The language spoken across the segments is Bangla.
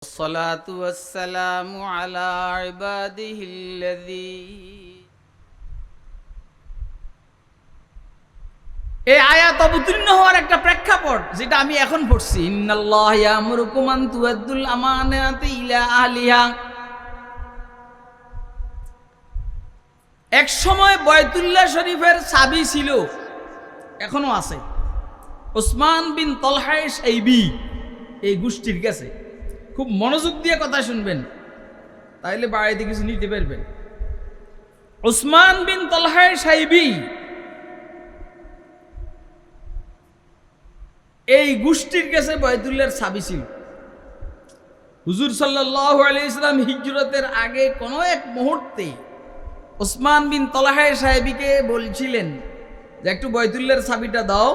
الصلاة والسلام على عباده এই আয়াত অবতীর্ণ হওয়ার একটা প্রেক্ষাপট যেটা আমি এখন পড়ছি, ইন্নাল্লাহ ইয়ামুরুকুম আন তুআদ্দুল আমানাতি ইলা আহলিহা। এক সময় বায়তুল্লাহ শরীফের চাবি ছিল, এখনো আছে, ওসমান বিন তলহা শাইবি এই গোষ্ঠীর কাছে। খুব মনোযোগ দিয়ে কথা শুনবেন, তাইলে বাড়িতে কিছু নিতে পারবেন। ওসমান বিন তলহা শাইবি এই গোষ্ঠীর কাছে বায়তুল্লাহর চাবি ছিল। হুজুর সাল্লাল্লাহু আলাইহি ওয়াসাল্লাম হিজরতের আগে কোনো এক মুহূর্তে ওসমান বিন তলহা সাহেবীকে বলছিলেন যে একটু বায়তুল্লাহর চাবিটা দাও।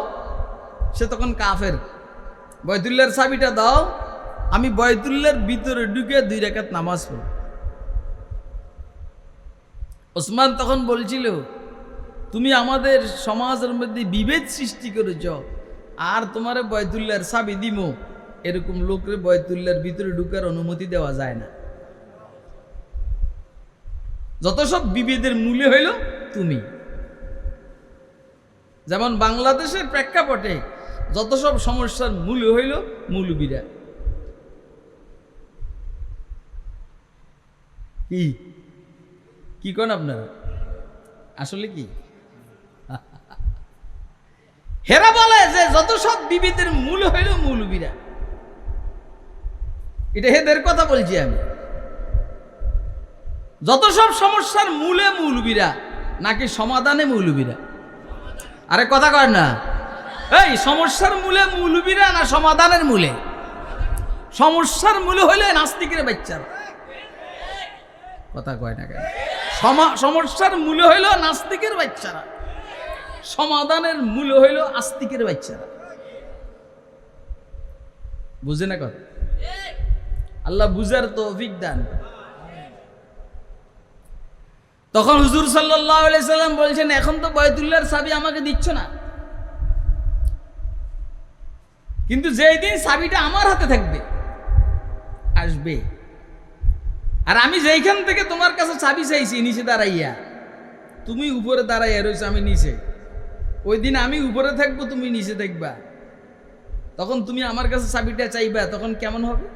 সে তখন কাফের। বায়তুল্লাহর চাবিটা দাও, আমি বায়তুল্লাহর ভিতরে ঢুকে 2 রাকাত নামাজ পড়ব। ওসমান তখন বলছিল, তুমি আমাদের সমাজের মধ্যে বিভেদ সৃষ্টি করেছ, আর তোমারে বায়তুল্লাহর চাবি দিব, এরকম লোকরে বায়তুল্লাহর ভিতরে ঢুকার অনুমতি দেওয়া যায় না। যত সব বিভেদের মূলে হইল তুমি। যেমন বাংলাদেশের প্রেক্ষাপটে যত সব সমস্যার মূল হইল মৌলবীরা। কি কোন আপনারা আসলে কি হেরা বলে যে যত সব বিভেদের মূল হইল মৌলবীরা। এটা হেদের কথা বলছি আমি। যত সব সমস্যার মূলে মৌলবীরা, নাকি সমাধানে মৌলবীরা? আরে কথা কয় না, এই সমস্যার মূলে মৌলবীরা না সমাধানের মূলে? সমস্যার মূলে হইলে নাস্তিকের বাচ্চারা। কথা কয় না কেন? সমস্যার মূলে হইল নাস্তিকের বাচ্চারা, সমাধানের মূল হইল আস্তিকের বাচ্চারা। বুঝে না কথা? আল্লাহ বুঝার তৌফিক দান। তখন হুজুর সাল্লাল্লাহু আলাইহি সাল্লাম বলছেন, এখন তো বায়তুল্লাহর চাবি আমাকে দিচ্ছ না, কিন্তু যেই দিন চাবিটা আমার হাতে থাকবে, আসবে, আর আমি যেইখান থেকে তোমার কাছে চাবি চাইছি নিচে দাঁড়াইয়া, তুমি উপরে দাঁড়াইয়া রয়েছো, আমি নিচে, ওই দিন আমি উপরে থাকবো, তুমি নিচে দেখবা, তখন তুমি আমার কাছে চাবিটা চাইবা, তখন কেমন হবে?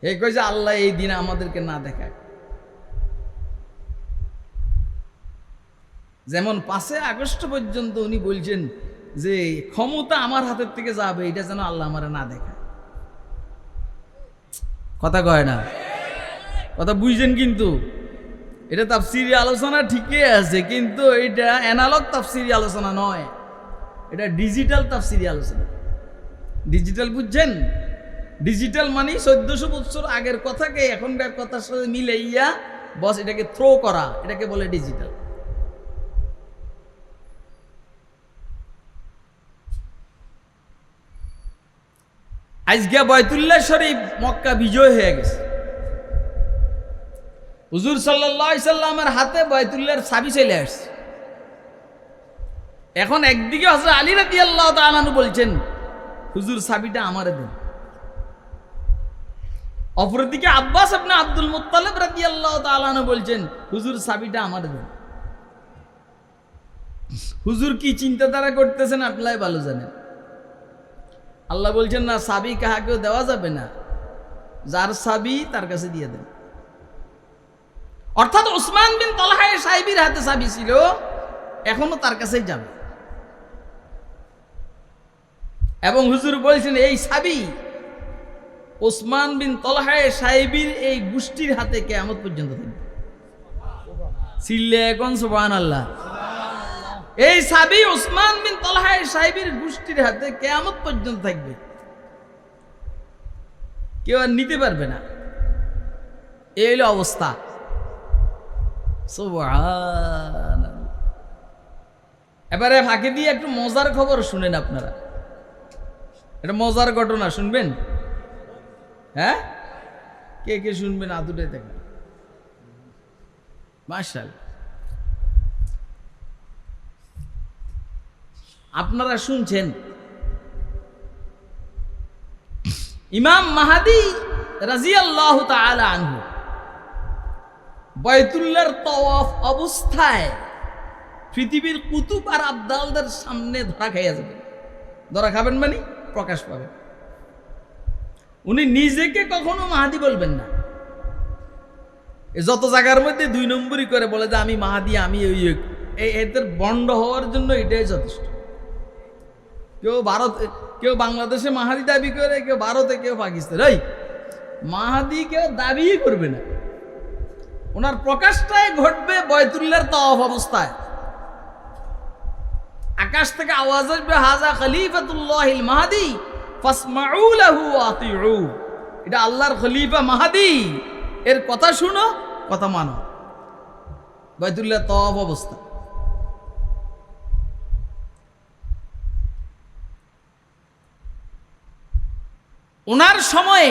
এই কই যে আল্লাহ এই দিন আমাদেরকে না দেখায়। যেমন 5 আগস্ট পর্যন্ত উনি বলছেন যে ক্ষমতা আমার হাতের থেকে যাবে, এটা যেন আল্লাহ আমার না দেখায়। কথা কয় না? কথা বুঝছেন? কিন্তু এটা তাফসীরি আলোচনা ঠিকই আছে, কিন্তু এটা অ্যানালগ তাফসীরি আলোচনা নয়, এটা ডিজিটাল তাফসীরি আলোচনা। ডিজিটাল বুঝছেন? ডিজিটাল মানে 1400 বছর আগের কথাকে এখনকার কথার সাথে মিলাইয়া বস এটাকে থ্রো করা, এটাকে বলে ডিজিটাল। আজকে বায়তুল্লাহ শরীফ মক্কা বিজয় হয়ে গেছে। হুজুর সাল্লাল্লাহু আলাইহি সাল্লামের হাতে বায়তুল্লাহর চাবি চলে আসছে। এখন একদিকে হযরত আলী রাদিয়াল্লাহু তাআলা আনহু বলছেন, হুজুর চাবিটা আমারে দেন। অপরদিকে আব্বাস ইবনে আব্দুল মুত্তালিব রাদিয়াল্লাহু তাআলা আনহু বলছেন, হুজুর চাবিটা আমারে দেন। হুজুর কি চিন্তাধারা করতেছেন আপনারাই ভালো জানেন। আল্লাহ বলছেন, না, চাবি কাহাকেও দেওয়া যাবে না, যার চাবি তার কাছে দিয়ে দেন। অর্থাৎ ওসমান বিন তলহা সাহেবীর হাতে চাবি ছিল, এখনো তার কাছেই যাবে। এবং হুজুর বলছেন এই চাবি ওসমান বিন তলহা সাহেবীর এই গোষ্ঠীর হাতে কিয়ামত পর্যন্ত থাকবে। চিল্লে এখন সুবহানাল্লাহ। এই চাবি ওসমান বিন তলহা সাহেবীর গোষ্ঠীর হাতে কিয়ামত পর্যন্ত থাকবে, কেউ আর নিতে পারবে না। এই হলো অবস্থা। সুবহানাল্লাহ। এবারে ফাঁকে দিয়ে একটু মজার খবর শুনেন আপনারা। এটা মজার ঘটনা, শুনবেন? হ্যাঁ, কে কে শুনবেন? আদুরে দেখেন। মাশাআল্লাহ। আপনারা শুনছেন ইমাম মাহাদি রাদিয়াল্লাহু তাআলা আনহু বাইতুল্লাহর তাওয়াফ অবস্থায় পৃথিবীর কুতুব আর আবদালদের সামনে ধরা খাইয়া যাবেন। ধরা খাবেন মানে প্রকাশ পাবেন। উনি নিজেকে কখনো মাহাদি বলবেন না। যত জায়গার মধ্যে 2 নম্বরই করে বলে যে আমি মাহাদি, আমি এদের বন্ড হওয়ার জন্য এটাই যথেষ্ট। কেউ বাংলাদেশে মাহাদি দাবি করে, কেউ ভারতে, কেউ পাকিস্তান। এই মাহাদি কেউ দাবি করবে না। ওনার প্রকাশটাই ঘটবে বাইতুল্লাহর তাওয়াফ অবস্থায়। আকাশ থেকে আওয়াজ আসবে, হাজা খলিফাতুল্লাহিল মাহদি ফাসমাউ লাহু ওয়া আতিউ। এটা আল্লাহর খলিফা মাহদি, এর কথা শুনো, কথা মানো। বাইতুল্লাহর তাওয়াফ অবস্থা। ওনার সময়ে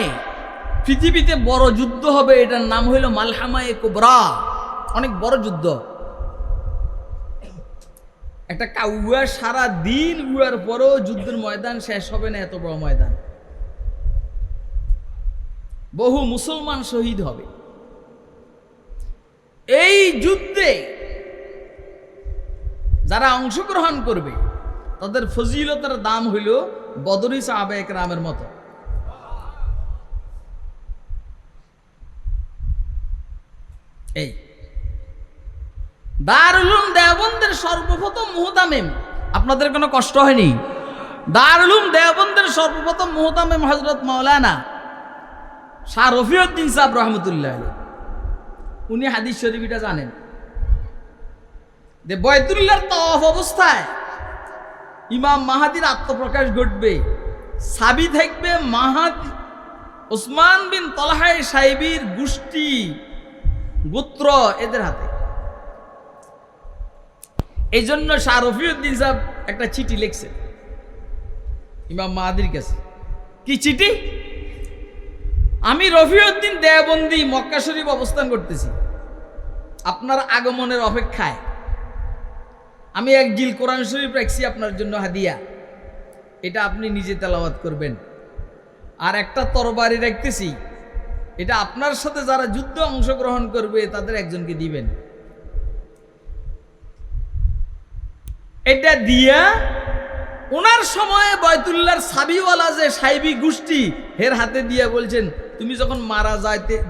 পৃথিবীতে বড় যুদ্ধ হবে, এটার নাম হইল মালহামায়ে কুবরা। অনেক বড় যুদ্ধ। একটা কাউয়া সারা দিন উড়ার পরও যুদ্ধের ময়দান শেষ হবে না, এত বড় ময়দান। বহু মুসলমান শহীদ হবে। এই যুদ্ধে যারা অংশগ্রহণ করবে তাদের ফজিলতের দাম হইল বদরি সাহাবায়ে কেরামের মতো। এই দারুল উলুম দেওবন্দের সর্বপ্রথম মুহতামিম, আপনাদের কোনো কষ্ট হয়নি? দারুল উলুম দেওবন্দের সর্বপ্রথম মুহতামিম হযরত মাওলানা শাহ রফিউদ্দিন সাহেব রহমতুল্লাহ আলাইহি। উনি হাদিস শরীফটা জানেন যে বাইতুল্লাহর তাওয়াফ অবস্থায় ইমাম মাহাদির আত্মপ্রকাশ ঘটবে। সাবি থাকবে মাহাদি ওসমান বিন তালহা সাহেবীর গোষ্ঠী গোত্র এদের হাতে। এই জন্য শাহ রফিউদ্দিন সাহেব একটা চিঠি লিখছে ইমাম মাহাদির কাছে। কি চিঠি? আমি রফিউদ্দিন দেওবন্দি মক্কা শরীফ অবস্থান করতেছি, আপনার আগমনের অপেক্ষায়। আমি এক জিল কোরআন শরীফ রাখছি আপনার জন্য হাদিয়া, এটা আপনি নিজে তেলাওয়াত করবেন। আর একটা তরবারি রাখতেছি, এটা আপনার সাথে যারা যুদ্ধে অংশগ্রহণ করবে তাদের একজনকে দিবেন। এটা দিয়া ওনার সময়ে বাইতুল্লাহর সাবিওয়ালা যে সাইবি গোষ্ঠী এর হাতে দিয়া বলছেন, তুমি যখন মারা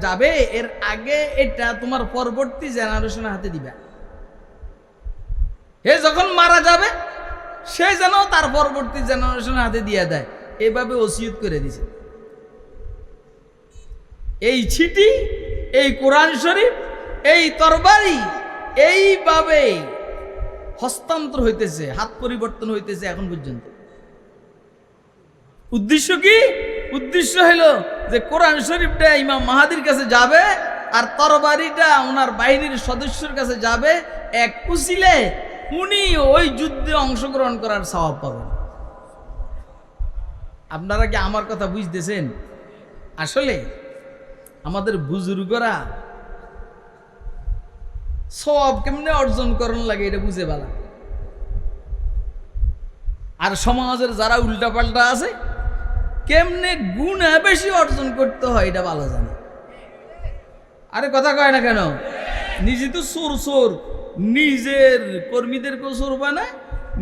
যাবে এর আগে এটা তোমার পরবর্তী জেনারেশনের হাতে দিবা। হে যখন মারা যাবে সে যেন তার পরবর্তী জেনারেশনের হাতে দিয়ে দেয়, এভাবে ওসিয়ত করে দিছে। এই চিঠি, এই কোরআন শরীফ, এই তরবারি এইভাবে হস্তান্তর হইতেছে, হাত পরিবর্তন হইতেছে এখন পর্যন্ত। উদ্দেশ্য কি? উদ্দেশ্য হলো যে কোরআন শরীফটা ইমাম মাহাদির কাছে যাবে আর তরবারিটা ওনার বাহিনীর সদস্যের কাছে যাবে। এক উসিলে উনি ওই যুদ্ধে অংশগ্রহণ করার সওয়াব পাবেন। আপনারা কি আমার কথা বুঝতেছেন? আসলে আমাদের বুজুর্গরা সওয়াব কেমনে অর্জন করার লাগে এটা বুঝে বালা। আর সমাজের যারা উল্টাপাল্টা আছে কেমনে গুনাহ বেশি অর্জন করতে হয় এটা ভালো জানে। আরে কথা কয় না কেন? নিজে তো চোর, নিজের কর্মীদেরকেও চোর বানায়,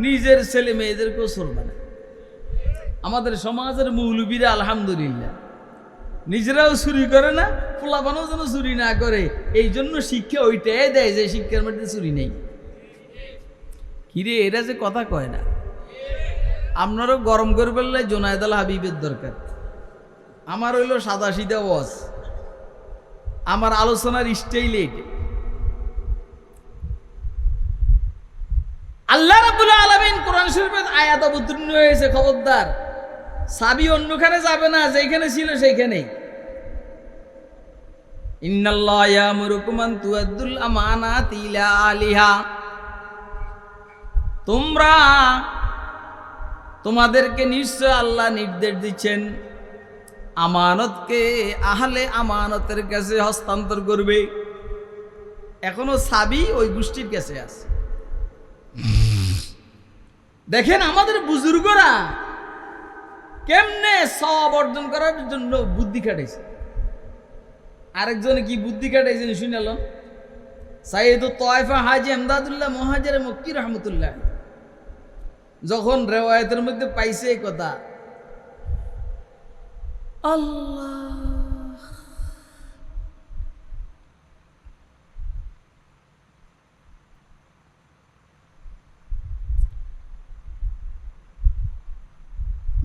নিজের ছেলে মেয়েদেরকেও চোর বানায়। আমাদের সমাজের মৌলবীরা আলহামদুলিল্লাহ নিজেরাও চুরি করে না, পোলাপানও যেন চুরি না করে, এই জন্য শিক্ষা ওইটাই দেয় যে শিক্ষার মধ্যে চুরি নেই। কিরে এরা যে কথা কয় না। আপনারও গরম করে ফেললে জোনায়েদ আল হাবিবের দরকার। আমার হইল সাদা সিধা ওয়াজ, আমার আলোচনার স্টাইল এইটা। আল্লাহ রাব্বুল আলামিন কোরআন শরীফের আয়াত অবতীর্ণ হয়েছে, খবরদার সাবি অন্যখানে যাবে না, যেখানে ছিল সেইখানেই। ইন্নাল্লাহা ইয়ামুরুকুম আন তুআদ্দুল আমানাতি ইলা আলিহা, তোমাদেরকে নিশ্চয় আল্লাহ নির্দেশ দিচ্ছেন আমানতকে আহলে আমানতের কাছে হস্তান্তর করবে। এখনো সাবি ওই গোষ্ঠীর কাছে আছে। দেখেন আমাদের বুজুর্গরা কেমনে সওয়াব অর্জন করার জন্য বুদ্ধি খাটাইছে। আরেকজনে কি বুদ্ধি খাটাইছেন শুনালাম, সাইয়েদুত তায়েফা হাজী এমদাদুল্লাহ মুহাজির মক্কি রহমতুল্লাহ যখন রেওয়ায়েতের মধ্যে পাইছে এই কথা, আল্লাহ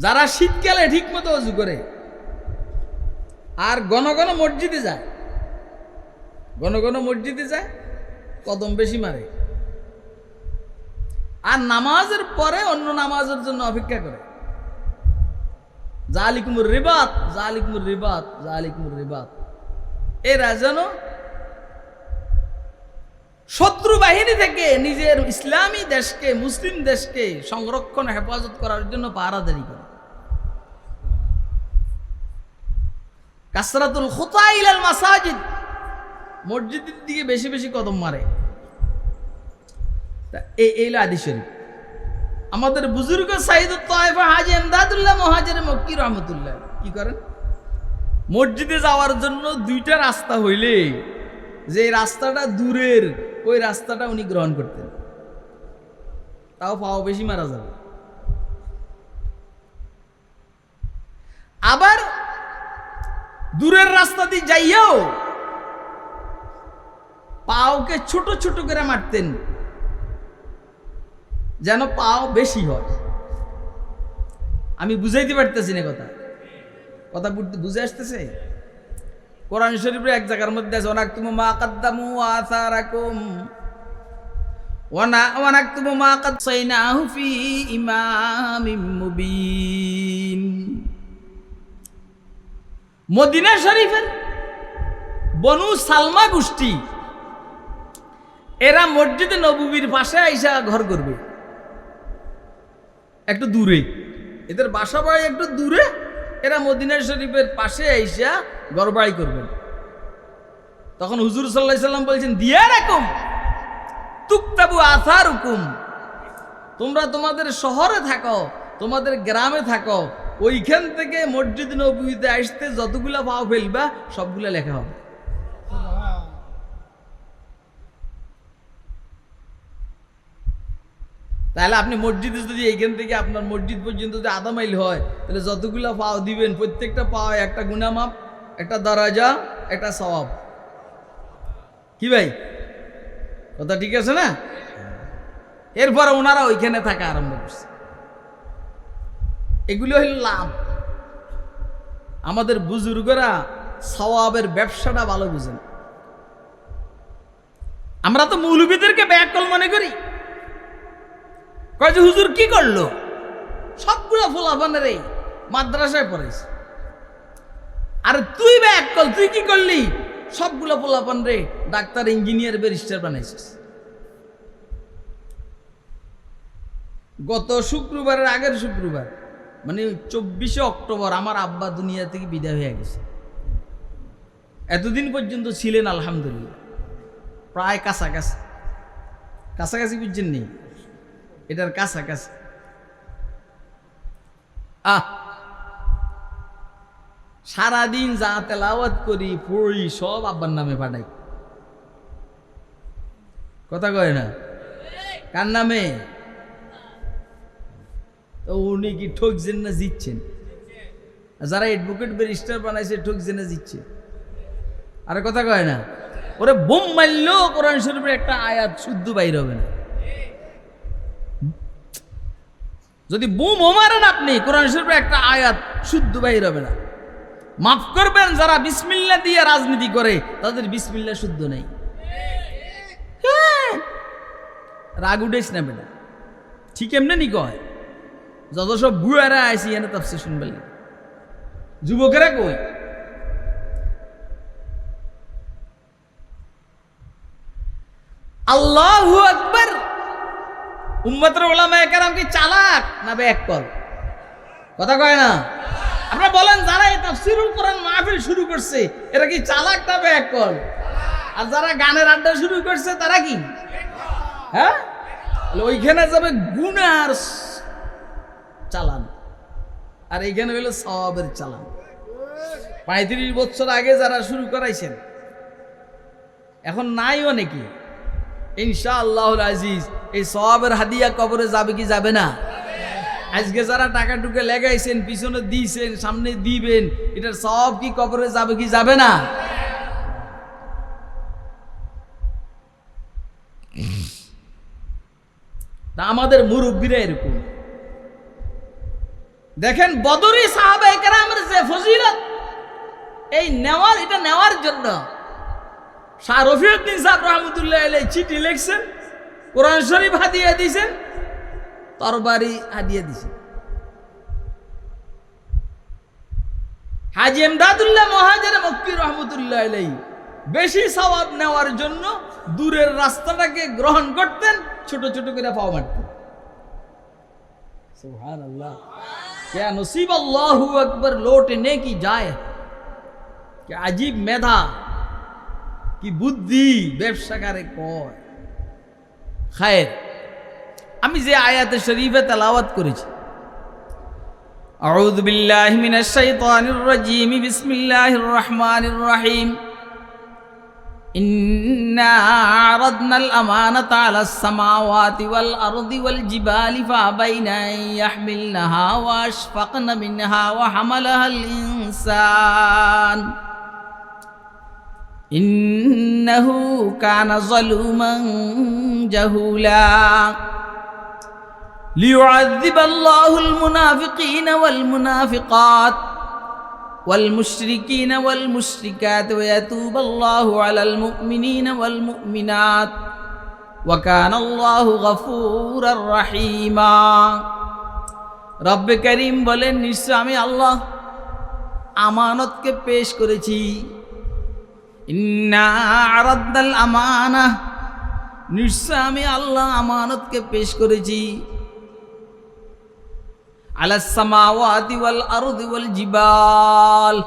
যারা শীতকালে ঠিক মতো অজু করে আর ঘন ঘন মসজিদে যায়, ঘন ঘন মসজিদে যায়, কদম বেশি মারে, আর নামাজের পরে অন্য নামাজের জন্য অপেক্ষা করে, জালিকুমুর রিবাত, জালিকুমুর রিবাত, জালিকুমুর রিবাত, এরা যেন শত্রু বাহিনী থেকে নিজের ইসলামী দেশকে, মুসলিম দেশকে সংরক্ষণ হেফাজত করার জন্য পাহারাদারি করে। কাসরাতুল খুতা ইলাল মাসাজিদ, মসজিদের দিকে বেশি বেশি কদম মারে। এই হাদিস শরীফ আমাদের বুজুর্গ সাইয়েদুত তায়েফা হাজী এমদাদুল্লাহ মুহাজির মক্কি রহমতুল্লাহ কি করেন, মসজিদে যাওয়ার জন্য দুইটা রাস্তা হইলে যে রাস্তাটা দূরের ওই রাস্তাটা উনি গ্রহণ করতেন, তাও পাও বেশি মারা যাবে। আবার দূরের রাস্তা দিয়ে যাইয়াও পাওকে ছোট ছোট করে মারতেন যেন পাও বেশি হয়। আমি বুঝাইতে পারতেছি না কথা, কথা বুঝে আসতেছে? কোরআন শরীফের এক জায়গার মধ্যে আছে, ওয়ানাকতুমু মা কাদ্দামু ওয়া আসারাকুম ওয়ানাকতুমু মা কাদসাইনাহু ফি ইমামিম মুবিন। মদিনা শরীফের বনু সালমা গোষ্ঠী এরা মসজিদে নববীর পাশে আইসা ঘর করবে, একটু দূরে, এদের বাসা বাড়ি একটু দূরে, এরা মদিনা শরীফের পাশে আইসা ঘর বাড়ি করবেন। তখন হুজুর সাল্লাল্লাহু আলাইহি সাল্লাম বলছেন, দিয়ারাকুম তুকতাবু আসারুকুম, তোমরা তোমাদের শহরে থাকো, তোমাদের গ্রামে থাকো, ওইখান থেকে মসজিদ নববীতে আসতে যতগুলা পাও ফেলবা সবগুলা লেখা হবে। তাহলে আপনি মসজিদে যদি এইখান থেকে আপনার মসজিদ পর্যন্ত যদি আধা মাইল হয়, তাহলে যতগুলা পাও দিবেন প্রত্যেকটা পাও একটা গুনামাপ, একটা দরাজা, একটা সওয়াব। কি ভাই, কথা ঠিক আছে না? এরপরে ওনারা ওইখানে থাকা আরম্ভ করছে। এগুলো হইল লাভ। আমাদের বুজুর্গরা সওয়াবের ব্যবসাটা ভালো বুঝেন। আমরা তো মৌলবীদেরকে ব্যাকল মনে করি, কয় যে হুজুর কি করলো, সবগুলো ফোলাফানের এই মাদ্রাসায় পড়েছে। আর তুই ব্যাকল, তুই কি করলি, সবগুলো ফোলাফান রে ডাক্তার, ইঞ্জিনিয়ার, ব্যারিস্টার বানাইছিস। গত শুক্রবারের আগের শুক্রবার মানে 24শে অক্টোবর আমার আব্বা দুনিয়া থেকে বিদায় হয়ে গেছে। এতদিন পর্যন্ত ছিলেন আলহামদুলিল্লাহ, প্রায় কাছাকাছি, কাছাকাছি বুঝছেন নি, এটার কাছাকাছি। সারাদিন যা তেলাওয়াত করি পড়ি সব আব্বার নামে পাঠাই। কথা কয় না? কার নামে? তো উনি কি ঠকছেন না জিতছেন? যারা অ্যাডভোকেট ব্যারিস্টার বানাইছে ঠকছেন না জিতছে? আরে কথা কয় না? ওরে বোম মারলেও কোরআন শরীফের একটা আয়াত শুদ্ধ বাইর হবে না। যদি বোম মারেন আপনি, কোরআন শরীফের একটা আয়াত শুদ্ধ বাইর হবে না। মাফ করবেন, যারা বিসমিল্লাহ দিয়ে রাজনীতি করে তাদের বিসমিল্লাহ শুদ্ধ নেই। রাগ উঠেছ না বেটা, ঠিক এমনি নি কয়। যত সব বুয়ারা আইসি এনে তাফসীর শুনবেন, যুবকেরা কই? আল্লাহু আকবার। উম্মতের উলামায়ে কেরাম কি চালাক না বেয়াক্কল? কথা কয় না? আপনারা বলেন, যারা এই তাফসীরুল কোরআন মাহফিল শুরু করছে এরা কি চালাক না বেয়াক্কল? আর যারা গানের আড্ডা শুরু করছে তারা কি? হ্যাঁ, ওইখানে যাবে গুনার চালান। আর এইখানে হলো সওয়াবের চালান। 35 বছর আগে যারা শুরু করাইছেন এখন নাই অনেকে, ইনশাআল্লাহুল আজিজ এই সওয়াবের হাদিয়া কবরে যাবে কি যাবে না? আজকে যারা টাকা টুকে লাগাইছেন, পিছনে দিয়েছেন, সামনে দিবেন, এটার সওয়াব কি কবরে যাবে কি যাবে না? তা আমাদের মুরব্বীরা এরকম দেখেন, বদরি সাহাবায়ে কেরামের যে ফজিলত, এই নেওয়ার, এটা নেওয়ার জন্য শাহ রফিউদ্দিন সাহেব রহমতুল্লাহ আলাইহি চিঠি লিখছেন, কোরআন শরীফ হাদিয়া দিয়েছেন, তরবারি হাদিয়া দিয়েছেন। হাজী ইমদাদুল্লাহ মুহাজির মক্কি রহমতুল্লাহ আলাইহি বেশি সওয়াব নেওয়ার জন্য দূরের রাস্তাটাকে গ্রহণ করতেন, ছোট ছোট করে পাও মারতেন। সুবহানাল্লাহ, क्या नसीब अल्लाहु अकबर लौटने की जाए, क्या अजीब मेधा की बुद्धि ব্যবসাকারে কয়। খায়ের, আমি যে আয়াতে শরীফে তেলাওয়াত করেছি, আউযু বিল্লাহি মিনাশ শাইতানির রাজীম, বিসমিল্লাহির রহমানির রহিম, إنا عرضنا الأمانة على السماوات والأرض والجبال فأبين أن يحملنها وأشفقن منها وحملها الإنسان إنه كان ظلوما جهولا ليعذب الله المنافقين والمنافقات والمشركين والمشركات ويتوب الله على المؤمنين والمؤمنات وكان الله غفورا رحيما। রব করিম বলেন, নিশ্চয় আমি আল্লাহ আমানতকে পেশ করেছি। ইন্না আরাদনাল আমানাহ, নিশ্চয় আমি আল্লাহ আমানতকে পেশ করেছি। আলাস সামাওয়াতি ওয়াল আরদি ওয়াল জিবাল,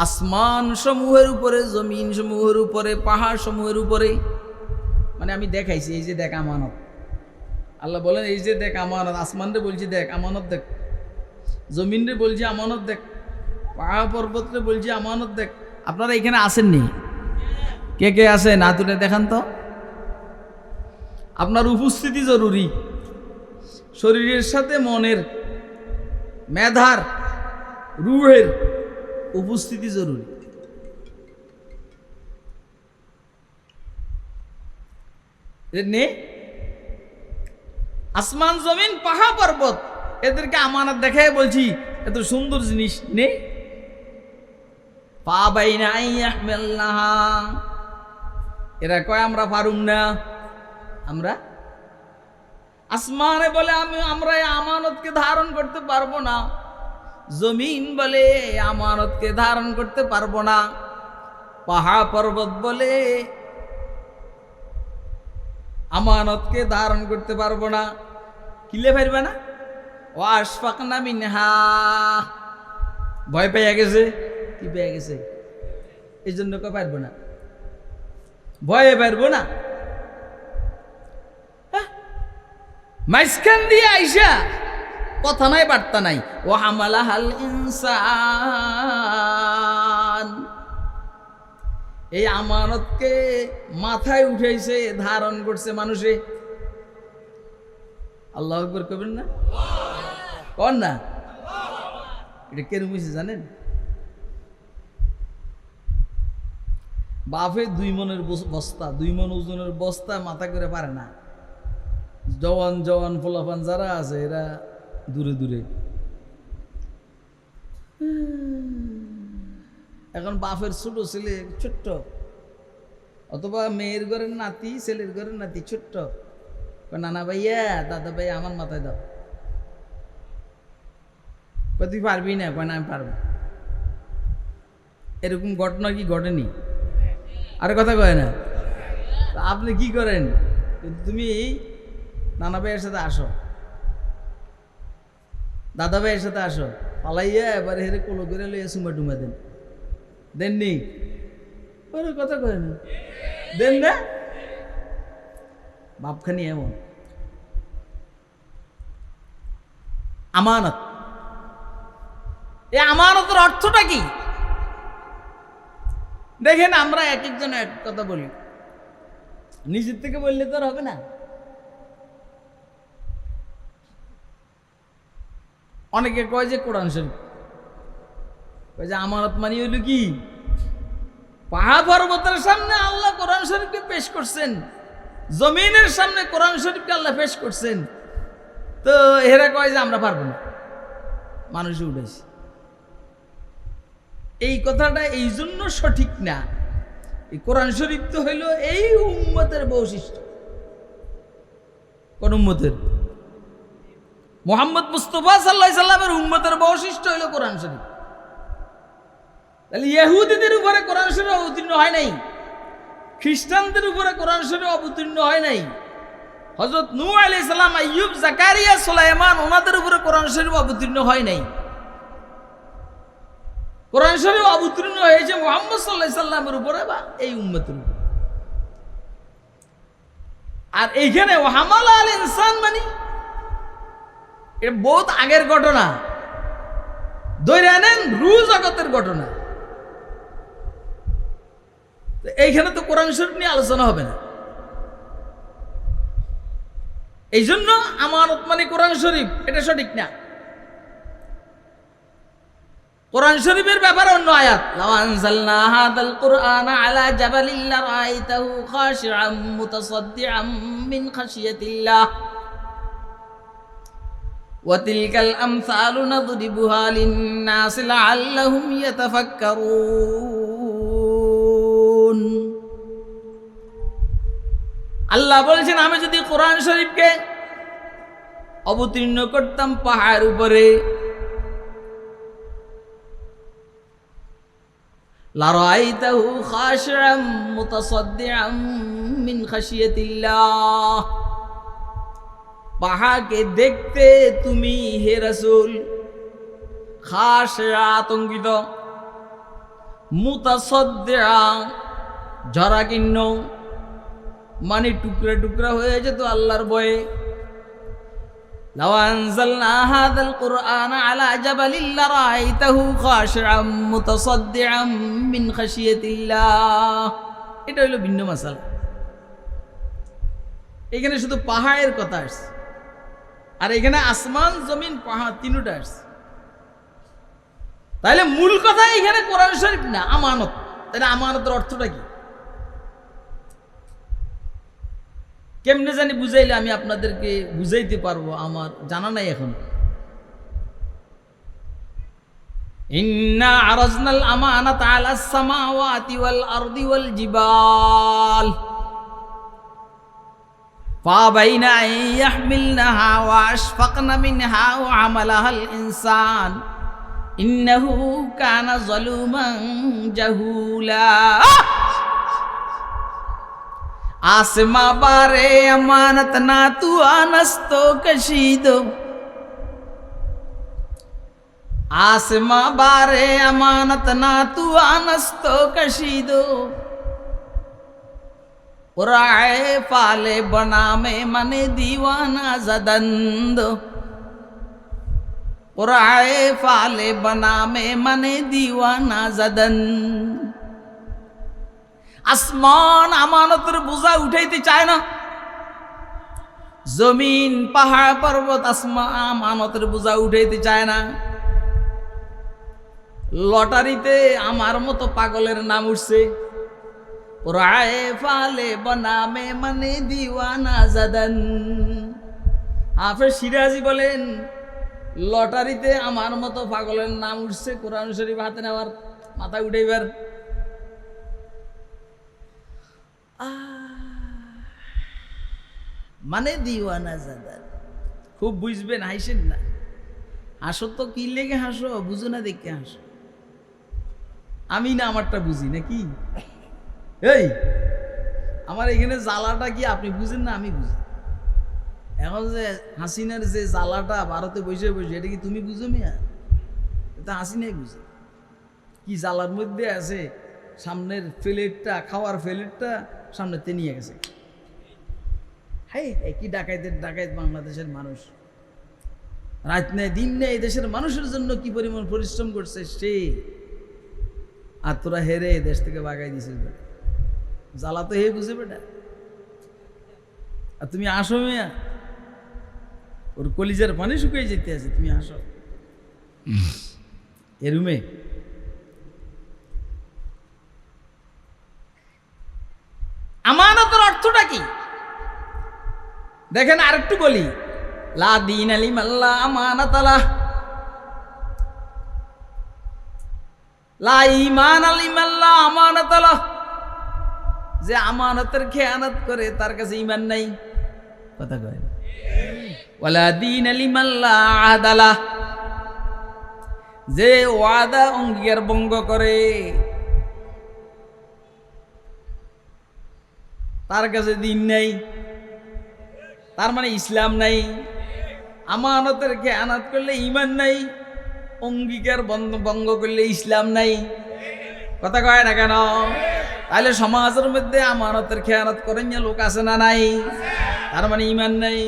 আসমান সমূহের উপরে, জমিন সমূহের উপরে, পাহাড় সমূহের উপরে। মানে আমি দেখাইছি, এই যে দেখ আমানত। আল্লাহ বলেন, এই যে দেখ আমানত। আসমান রে বলছি দেখ আমানত দেখ, জমিন রে বলছি আমানত দেখ, পাহাড় পর্বত রে বলছি আমানত দেখ। আপনারা এখানে আসেননি? কে কে আছেন হাত তুলে দেখান তো। আপনার উপস্থিতি জরুরি, শরীরের সাথে মনের, মেধার, রুহের উপস্থিতি জরুরি। নে আসমান জমিন পাহাড় পর্বত, এদেরকে আমানত দেখায় বলছি এত সুন্দর জিনিস নে। পা বাইনা আইয়াহমিলনাহা, এরা কয় আমরা পারুম না। আমরা আসমানে বলে আমরা আমানতকে ধারণ করতে পারবো না, জমিন বলে আমানতকে ধারণ করতে পারবো না, পাহাড় পর্বত বলে আমানতকে ধারণ করতে পারবো না। কিলে পারবে না? ওয়াশফাকনা মিনহা, ভয় পেয়ে গেছে। কি পেয়ে গেছে? এই জন্য কে পারবো না, ভয়ে পারবো না। মাঝখান দিয়ে আইসা কথা নাই বার্তা নাই। ও হামালাহাল ইনসান, এই আমানতকে মাথায় উঠাইছে, ধারণ করছে মানুষে। আল্লাহু আকবার কবেন না? কন না। এটা কে রুমিছে জানেন? বাপে 2 মনের বস্তা, 2 মন ওজনের বস্তা মাথা করে পারে না। জওয়ান জওয়ান ফলাফান যারা আছে এরা দূরে দূরে। এখন বাপের ছোট ছেলে ছোট্ট, অথবা মেয়ের ঘরের নাতি, ছেলের ঘরের নাতি ছোট্ট, নানা ভাইয়া দাদা ভাইয়া আমার মাথায় দাও। তুই পারবি না? কয় না আমি পারবো। এরকম ঘটনা কি ঘটেনি? আরে কথা কয় না। আপনি কি করেন? তুমি নানা ভাইয়ের সাথে আসো, দাদা ভাইয়ের সাথে আসো, পালাইয়া এবারে হেরে কোলো করে লইয়া সুমা টুমা দেন। দেননি? ওরে কথা কয় না, দেন না। বাপখানি এমন। আমানত এই আমানতের অর্থটা কি? দেখেন, আমরা এক একজন এক কথা বলি, নিজের থেকে বললে তো আর হবে না। অনেকে কয় যে কোরআন শরীফ, কয় যে আমানত মানে হইল কি? পাহাড় পর্বতের সামনে আল্লাহ কোরআন শরীফকে পেশ করছেন, জমিনের সামনে কোরআন শরীফকে আল্লাহ পেশ করছেন, তো এরা কয় যে আমরা পারবো না, মানুষ উঠেছে। এই কথাটা এই জন্য সঠিক না। এই কোরআন শরীফ তো হইল এই উম্মতের বৈশিষ্ট্য। কোন উম্মতের? মুহাম্মদ মুস্তাফা সাল্লাল্লাহু আলাইহি সাল্লামের উম্মতের বৈশিষ্ট্য হইল কোরআন শরীফ। তাহলে ইহুদিদের উপরে কোরআন শরীফ অবতীর্ণ হয় নাই, খ্রিস্টানদের উপরে কোরআন শরীফ অবতীর্ণ হয় নাই, হযরত নূহ আলাইহিস সালাম, আইয়ুব, জাকারিয়া, সুলাইমান ওনাদের উপরে কোরআন শরীফ অবতীর্ণ হয় নাই। কোরআন শরীফ অবতীর্ণ হয়েছে মুহাম্মদ সাল্লাল্লাহু আলাইহি সাল্লামের উপরে বা এই উম্মতের উপরে। আর এইখানে ওয়াহামালা আল ইনসান মানে এটা বহুত আগের ঘটনা, ধরে নেন রু জগতের ঘটনা। এইখানে তো কোরআন শরীফ নিয়ে আলোচনা হবে না। এই জন্য আমানত মানে কোরআন শরীফ, এটা সঠিক না। কোরআন শরীফের ব্যাপারে অন্য আয়াত, লাউ আনজালনা হাযাল কুরআনা আলা জাবালিন লারাআইতাহু খাশিআম মুতাসাদ্দিআম মিন খাশিয়াতিল্লাহ ওয়া তিলকাল আমসালু নাদরিবুহা লিন-নাসি লাআল্লাহুম ইয়াতাফাক্কারুন। আল্লাহ বলেছেন, আমি যদি কোরআন শরীফকে অবতীর্ণ করতাম পাহাড়ের উপরে, লারাআইতাহু খাশিআম মুতাসাদ্দিআম মিন খাশিয়াতিল্লাহ, পাহাড়কে দেখতে তুমি হে রাসূল খাশিআ আতঙ্কিত, মুতাসাদ্দিআ জরাকীর্ণ মানে টুকরা টুকরা হয়ে যেত আল্লাহর ভয়ে। লাউ আনজালনা হাযাল কুরআনা আলা জাবালিন লারাআইতাহু খাশিআম মুতাসাদ্দিআম মিন খাশিয়াতিল্লাহ। এটা হলো ভিন্ন মাসালা। এখানে শুধু পাহাড়ের কথা আসছে, আর এখানে আসমান জমিন পাহাড় তিনটা আসছে। তাহলে মূল কথা এখানে কোরআন শরীফ না, আমানত। তাহলে আমানতের অর্থটা কি? কেমনে জানি বুঝাইলে আমি আপনাদেরকে বুঝাইতে পারবো, আমার জানা নাই এখন। ইন্না আরাজনাল আমানাতা আলাস সামাওয়াতি ওয়াল আরদি ওয়াল জিবাল ফাবাইনা আন ইয়াহমিলনাহা ওয়া আশফাকনা মিনহা ওয়া আমালাহাল ইনসান ইন্নাহু কানা যালুমান জাহুলা। आसमा बारे अमानत ना तू आनस्तो कशीदो, आसमा बारे अमानत ना तू आनस्तो कशीदो, उराए फाले बना में मने दीवाना जदंदो, उराए फाले बना में मने दीवाना जदंद। আসমান আমানতের বোঝা উঠাইতে চায় না, জমিন পাহাড় পর্বত আসমান আমানতের বোঝা উঠাইতে চায় না। লটারিতে আমার মতো পাগলের নাম উঠছে, রায়ে ফালে বনামে মানে দিওয়ানা জাদান। হাফেজ সিরাজি বলেন, লটারিতে আমার মতো পাগলের নাম উঠছে, কোরআন শরীফ হাতে নেওয়ার, মাথা উঠাইবার। মানে দিওয়ানা জাদান। খুব বুঝবেন, হাসেন না। হাসো তো কি লেগে হাসো, বুঝো না দেখে হাসো। আমি না আমারটা বুঝি নাকি? এই আমার এখানে জ্বালাটা কি আপনি বুঝেন না আমি বুঝি? এখন যে হাসিনার যে জ্বালাটা ভারতে বসে বসে, এটা কি তুমি বুঝো মিয়া? এটা হাসিনাই বুঝে কি জ্বালার মধ্যে আছে। সামনের প্লেটটা, খাওয়ার প্লেটটা সামনেতে নিয়ে গেছে। হ্যাঁ, কি ডাকাইতের ডাকাইত বাংলাদেশের মানুষ। রাত নেই দিন নেই দেশের মানুষের জন্য কি পরিমাণ পরিশ্রম করছে সে, আর তোরা হেরে দেশ থেকে বাগাই দিছিস বেটা। জ্বালা তো হে বুঝে বেটা। আর তুমি আসো মিয়া, ওর কলিজার পানি শুকিয়ে যেতে আছে, তুমি আসো এ রুমে। আমানতের অর্থটা কি দেখেন, আরেকটু বলি। লা দীন লিমাল্লা আমানাতালা, লা ঈমান লিমাল্লা আমানাতালা। যে আমানতের খেয়ানত করে তার কাছে ঈমান নাই, কথা কয়। ওয়ালা দীন লিমাল্লা আদালা, যে ওয়াদা অঙ্গীকার ভঙ্গ করে তার কাছে দিন নাই, তার মানে ইসলাম নাই। আমানতের খেয়ানত করলে ঈমান নাই, অঙ্গীকার ভঙ্গ করলে ইসলাম নাই, কথা কয় না কেন? তাহলে সমাজের মধ্যে আমানতের খেয়ানত করেন লোক আছে না নাই? তার মানে ঈমান নাই।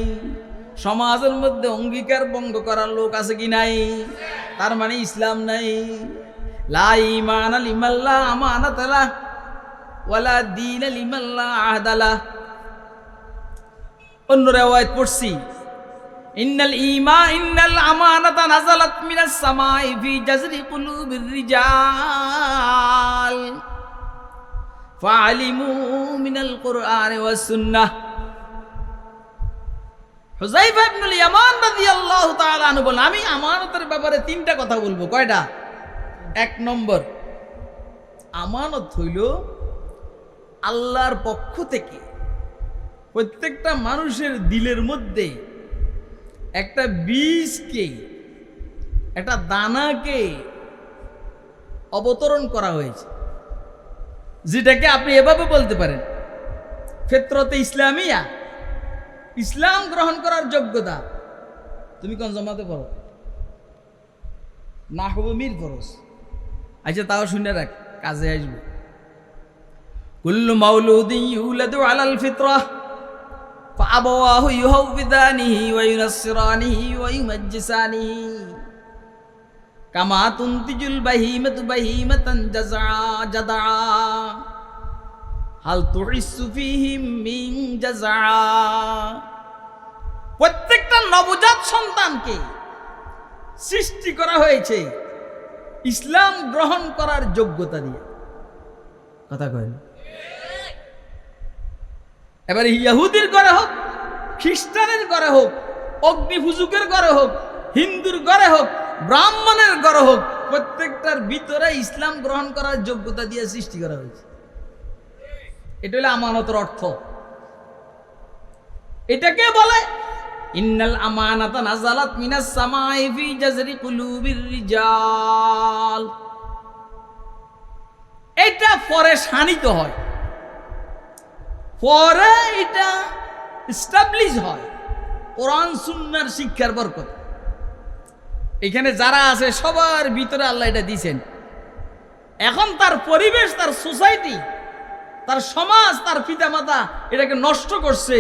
সমাজের মধ্যে অঙ্গীকার ভঙ্গ করার লোক আছে কি নাই? তার মানে ইসলাম নাই। লা ঈমান লিমাল্লা আমানাতালা ওয়ালা দীন লিমাল্লা আহদালা। অন্য রিওয়ায়াত পড়ছি, ইন্নাল আমানাতা নাযালাত মিনাস সামাই ফি জাযরি কুলুবির রিজাল ফাআলিমু মিনাল কুরআনি ওয়াস সুন্নাহ। হুযায়ফা ইবনুল ইয়ামান রাদিয়াল্লাহু তাআলা আনহু বলেন, আমি আমানতের ব্যাপারে তিনটা কথা বলবো। কয়টা? এক নম্বর, আমানত হইল আল্লাহর পক্ষ থেকে প্রত্যেকটা মানুষের দিলের মধ্যে একটা বীজকে, একটা দানাকে অবতরণ করা হয়েছে, যেটাকে আপনি এভাবে বলতে পারেন ফিতরতে ইসলামিয়া, ইসলাম গ্রহণ করার যোগ্যতা। তুমি কোন জামাতে পড়ো? না হবে মির ফরজ। আচ্ছা তাও শুনে রাখ, কাজে আসবে। কুল্লু মাউলুদিন ইউলাদু আলাল ফিতরাহ ফাআবাওয়াহু ইউহাউবিদানিহি ওয়া ইউনাসসিরানিহি ওয়া ইউমাজ্জিসানিহি কামা তুনতিজুল বাহিমাতু বাহিমাতান জাযআ হাল তুহিসসু ফীহিম মিন জাযআ। প্রত্যেকটা নবজাত সন্তানকে সৃষ্টি করা হয়েছে ইসলাম গ্রহণ করার যোগ্যতা দিয়ে, কথা কয় না? এবার ইহুদির ঘরে হোক, খ্রিস্টানের ঘরে হোক, অগ্নিপূজকের ঘরে হোক, হিন্দুর ঘরে হোক, ব্রাহ্মণের ঘরে হোক, প্রত্যেকটার ভিতরে ইসলাম গ্রহণ করার যোগ্যতা দিয়ে সৃষ্টি করা হয়েছে। এটা হলো আমানতের অর্থ। এটাকে বলে ইন্নাল আমানাতা নাযালাত মিনাস সামাই ফি জাযরি কুলুবির রিজাল। এটা পরে শানিত হয়, পরে এটা এস্টাবলিশ হয় কোরআন সুন্নাহর শিক্ষার বরকত। এখানে যারা আছে সবার ভিতরে আল্লাহ এটা দিয়েছেন। এখন তার পরিবেশ, তার সোসাইটি, তার সমাজ, তার পিতামাতা এটাকে নষ্ট করছে।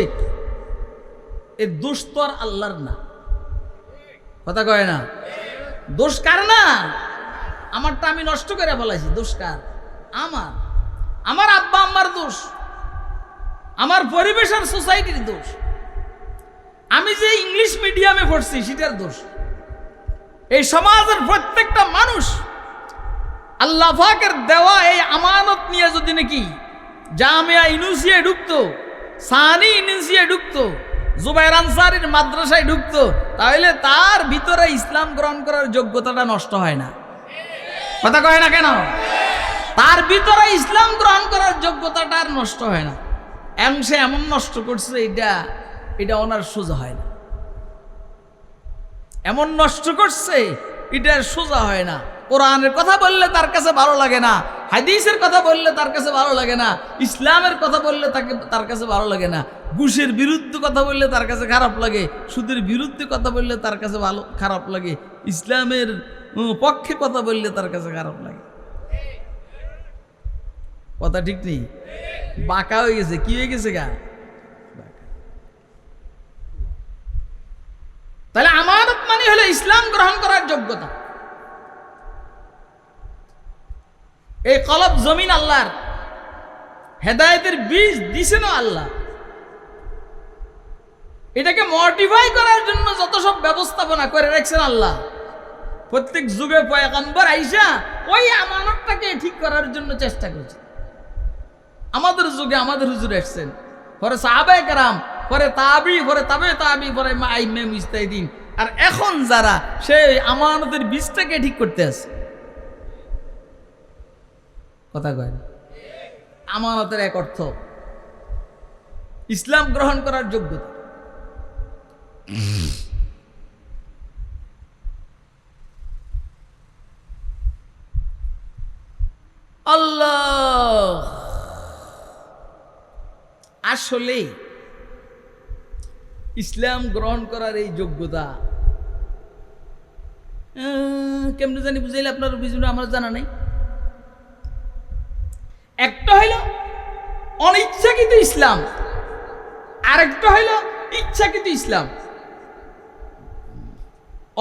এর দোষ তো আর আল্লাহর না, কথা কয় না? দোষ কার না? আমারটা আমি নষ্ট করে বলাইছি, দোষ কার? আমার। আমার আব্বা আম্মার দোষ, আমার পরিবেশ আর সোসাইটির দোষ। আমি যে ইংলিশ মিডিয়ামে পড়ছি সেটার দোষ। এই সমাজের প্রত্যেকটা মানুষ আল্লাহ পাকের দেওয়া এই আমানত নিয়ে যদি নাকি জামিয়া ইউনিভার্সিটিতে ঢুকতো, সানি ইউনিভার্সিটিতে ঢুকতো, জুবাইর আনসারীর মাদ্রাসায় ঢুকতো, তাহলে তার ভিতরে ইসলাম গ্রহণ করার যোগ্যতাটা নষ্ট হয় না, কথা কয় না কেন? তার ভিতরে ইসলাম গ্রহণ করার যোগ্যতাটা আর নষ্ট হয় না। সে এমন নষ্ট করছে, এটা ওনার সোজা হয় না। এমন নষ্ট করছে, এটা সোজা হয় না। কোরআনের কথা বললে তার কাছে ভালো লাগে না, হাদিসের কথা বললে তার কাছে ভালো লাগে না, ইসলামের কথা বললে তার কাছে ভালো লাগে না, ঘুষের বিরুদ্ধে কথা বললে তার কাছে খারাপ লাগে, সুদের বিরুদ্ধে কথা বললে তার কাছে খারাপ লাগে, ইসলামের পক্ষে কথা বললে তার কাছে খারাপ লাগে। কথা ঠিক নেই? বাঁকা হয়ে গেছে। কি হয়ে গেছে গা? তাহলে আমানত মানে হলো যোগ্যতা। এই কলব জমিন আল্লাহর, হেদায়েতের বীজ দিছেন আল্লাহ। এটাকে মডিফাই করার জন্য যত সব ব্যবস্থাপনা করে রাখছেন আল্লাহ। প্রত্যেক যুগে পয়গম্বর আইসা ওই আমানতটাকে ঠিক করার জন্য চেষ্টা করছে। আমাদের যুগে আমাদের হুজুর আসছেন, পরে সাহাবায়ে কেরাম, পরে তাবি, পরে তাবে তাবি, পরে আইম্মে মুজতাহিদিন, আর এখন যারা সেই আমানতের বীজটাকে ঠিক করতে আছে। কথা কয় না? আমানতের এক অর্থ ইসলাম গ্রহণ করার যোগ্যতা। আল্লাহ, আসলে ইসলাম গ্রহণ করার এই যোগ্যতা কেমনে জানি বুঝাইলে আপনার বুঝবেন, আমার জানা নাই। একটা হইল অনিচ্ছাকৃত ইসলাম, আরেকটা হইল ইচ্ছাকৃত ইসলাম।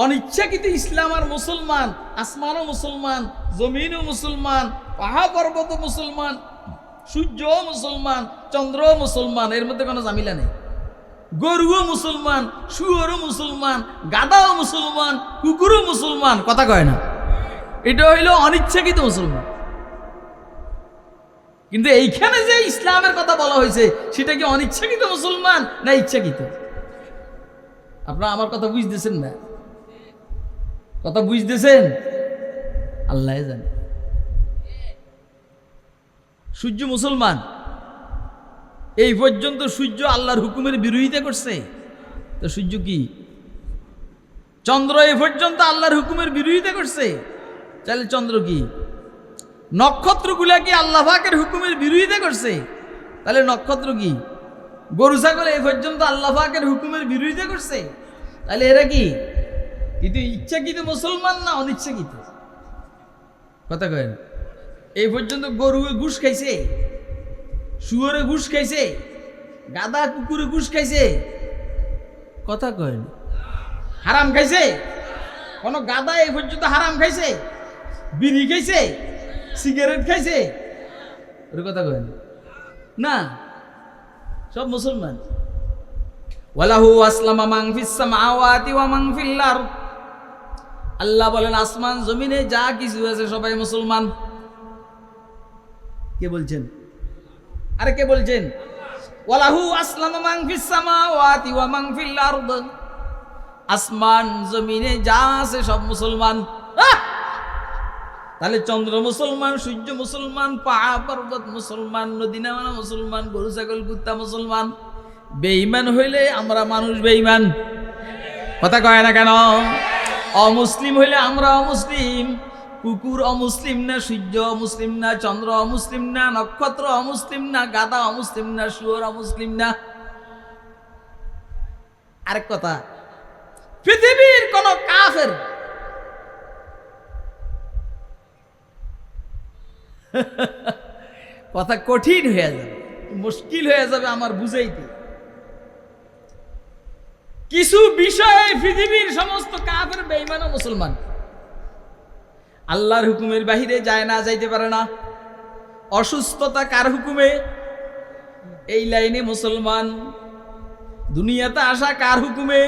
অনিচ্ছাকৃত ইসলাম আর মুসলমান, আসমানও মুসলমান, জমিনও মুসলমান, পাহাড় পর্বত মুসলমান, সূর্য মুসলমান, চন্দ্র মুসলমান, এর মধ্যে কোনো ঝামেলা নেই। গরুও মুসলমান, শুয়োরও মুসলমান, গাধাও মুসলমান, কুকুরও মুসলমান। কথা কয় না? এটা হইল অনিচ্ছাকৃত মুসলমান। কিন্তু এইখানে যে ইসলামের কথা বলা হয়েছে সেটা কি অনিচ্ছাকৃত মুসলমান না ইচ্ছাকৃত? আপনারা আমার কথা বুঝতেছেন না? কথা বুঝতেছেন? আল্লাহ জানে। সূর্য মুসলমান, এই পর্যন্ত সূর্য আল্লাহর হুকুমের বিরোধিতা করছে, তো সূর্য কি? চন্দ্র এই পর্যন্ত আল্লাহর হুকুমের বিরোধিতা করছে, তাহলে চন্দ্র কি? নক্ষত্রগুলা কি আল্লাহ পাকের হুকুমের বিরোধিতা করছে, তাহলে নক্ষত্র কি? গরু ছাগল এই পর্যন্ত আল্লাহ পাকের হুকুমের বিরোধিতা করছে, তাহলে এরা কি? কিন্তু ইচ্ছাকৃত মুসলমান না অনিচ্ছাকৃত? কথা কয়েন? এই পর্যন্ত গরু ঘুষ খাইছে, শুয়োরে ঘুষ খাইছে, গাদা কুকুরে ঘুষ খাইছে। কথা কয়েন? হারাম খাইছে? কোন গাদা এই পর্যন্ত হারাম খাইছে? বিড়ি খাইছে? সিগারেট খাইছে? ওর কথা কয়েন না? সব মুসলমান। ওয়ালাহু আসলামা মান ফিস সামাওয়াতি ওয়া মান ফিল আরদ। আল্লাহ বলেন আসমান জমিনে যা কিছু আছে সবাই মুসলমান। কে বলছেন? আরে কে বলছেন? ওয়ালাহু আসলামা মান ফিস সামাওয়াতি ওয়া মান ফিল আরদ। আসমান জমিনে যা আছে সব মুসলমান। তাহলে চন্দ্র মুসলমান, সূর্য মুসলমান, পাহাড় পর্বত মুসলমান, নদী নালা মুসলমান, গরু ছাগল কুত্তা মুসলমান। বেঈমান হইলে আমরা মানুষ বেঈমান। কথা কয় না কেন? অমুসলিম হইলে আমরা অমুসলিম। কুকুর অমুসলিম না, সূর্য অমুসলিম না, চন্দ্র অমুসলিম না, নক্ষত্র অমুসলিম না, গাধা অমুসলিম না, শুয়োর অমুসলিম না। আরেক কথা, পৃথিবীর কোন কাফের কথা কঠিন হয়ে যাবে, মুশকিল হয়ে যাবে আমার বুঝাইতে। কিছু বিষয়ে পৃথিবীর সমস্ত কাফের বেঈমান ও মুসলমান। আল্লাহর হুকুমের বাহিরে যায় না, যাইতে পারে না। অসুস্থতা কার হুকুমে? এই লাইনে মুসলমান। দুনিয়াতে আসা কার হুকুমে?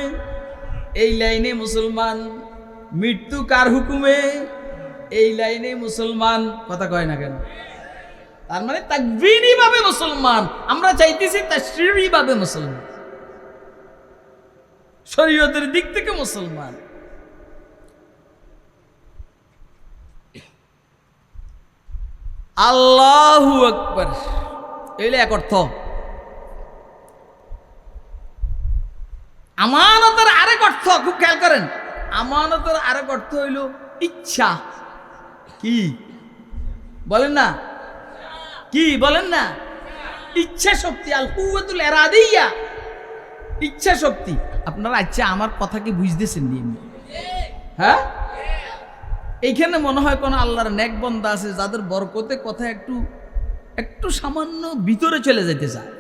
এই লাইনে মুসলমান। মৃত্যু কার হুকুমে? এই লাইনে মুসলমান। কথা কয় না কেন? তার মানে তাকবীরি ভাবে মুসলমান। আমরা চাইতেছি তাশরীঈ ভাবে মুসলমান, শরীয়তের দিক থেকে মুসলমান। আল্লাহু আকবার, এলে এক অর্থ। আমানতের আরেক অর্থ, খুব খেয়াল করেন। আমানতের আরেক অর্থ হইল ইচ্ছা। কি বলেন না? কি বলেন না? ইচ্ছা শক্তি, আল কুওয়াতুল ইরাদিয়া, ইচ্ছা শক্তি। আপনারা আচ্ছা আমার কথা কি বুঝতেছেন? হ্যাঁ, এইখানে মনে হয় কোন আল্লাহর নেক বান্দা আছে যাদের বরকতে কথা একটু একটু সামান্য ভিতরে চলে যেতে চায়।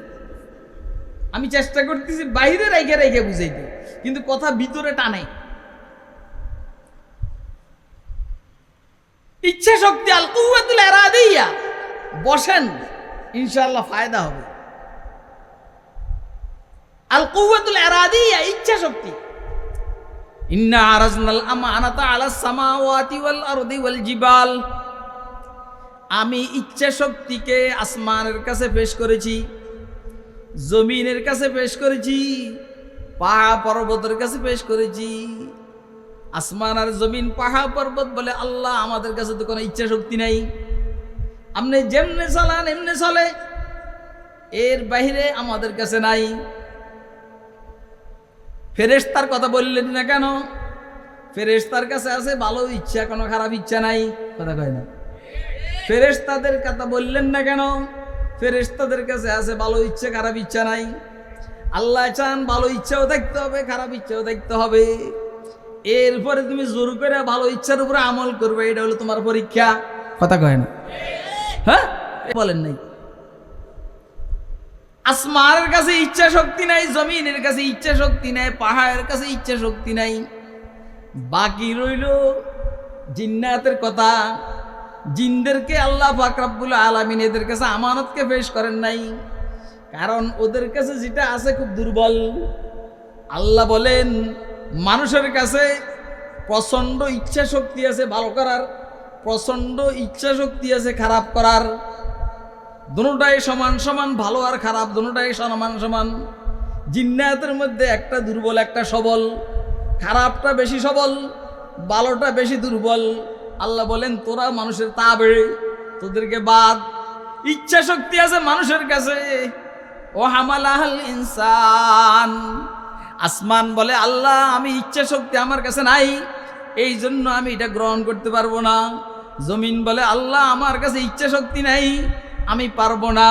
আমি চেষ্টা করতেছি বাইরে রেখে রেখে বুঝাইতে, কিন্তু কথা ভিতরে টানে। ইচ্ছা শক্তি, আল কুওয়াতুল ইরাদিয়া। বসেন, ইনশাআল্লাহ ফায়দা হবে। আল কুওয়াতুল ইরাদিয়া, ইচ্ছা শক্তি। ইন্না আরাজনাল আমানাতা আলাস সামাওয়াতি ওয়াল আরদি ওয়াল জিবাল। আমি ইচ্ছা শক্তিকে আসমানের কাছে পেশ করেছি, জমিনের কাছে পেশ করেছি, পাহাড় পর্বতের কাছে পেশ করেছি। আসমান আর জমিন, পাহাড় পর্বত বলে আল্লাহ আমাদের কাছে তো কোনো ইচ্ছা শক্তি নাই, আপনি যেমনে চালান এমনি চলে, এর বাইরে আমাদের কাছে নাই। ফেরেশতার কথা বললেন না কেন? ফেরেশতার কাছে আছে ভালো ইচ্ছা, কোনো খারাপ ইচ্ছা নাই, কথা কয় না। ফেরেশতাদের কথা বললেন না কেন? ফেরেশতাদের কাছে আছে ভালো ইচ্ছা, খারাপ ইচ্ছা নাই। আল্লাহ চান ভালো ইচ্ছাও দেখতে হবে, খারাপ ইচ্ছাও দেখতে হবে। এরপরে তুমি জোর করে ভালো ইচ্ছার উপরে আমল করবে, এটা হলো তোমার পরীক্ষা, কথা কয় না। হ্যাঁ বলেন নাই? আসমানের কাছে ইচ্ছা শক্তি নাই, জমিনের কাছে ইচ্ছা শক্তি নাই, পাহাড়ের কাছে ইচ্ছা শক্তি নাই। বাকি রইল জিন্নাতের কথা। জিনদেরকে আল্লাহ পাক রব্বুল আলামিন এদের কাছে আমানতকে পেশ করেন নাই, কারণ ওদের কাছে যেটা আছে খুব দুর্বল। আল্লাহ বলেন মানুষের কাছে প্রচন্ড ইচ্ছা শক্তি আছে ভালো করার, প্রচন্ড ইচ্ছা শক্তি আছে খারাপ করার। দুটোটাই সমান সমান, ভালো আর খারাপ দুটোটাই সমান সমান। জিন্নাতের মধ্যে একটা দুর্বল একটা সবল, খারাপটা বেশি সবল, ভালোটা বেশি দুর্বল। আল্লাহ বলেন তোরা মানুষের তাবে, তোদেরকে বাদ। ইচ্ছা শক্তি আছে মানুষের কাছে। ও হামালাহাল ইনসান। আসমান বলে আল্লাহ আমি ইচ্ছা শক্তি আমার কাছে নাই, এই জন্য আমি এটা গ্রহণ করতে পারবো না। জমিন বলে আল্লাহ আমার কাছে ইচ্ছা শক্তি নাই, আমি পারবো না।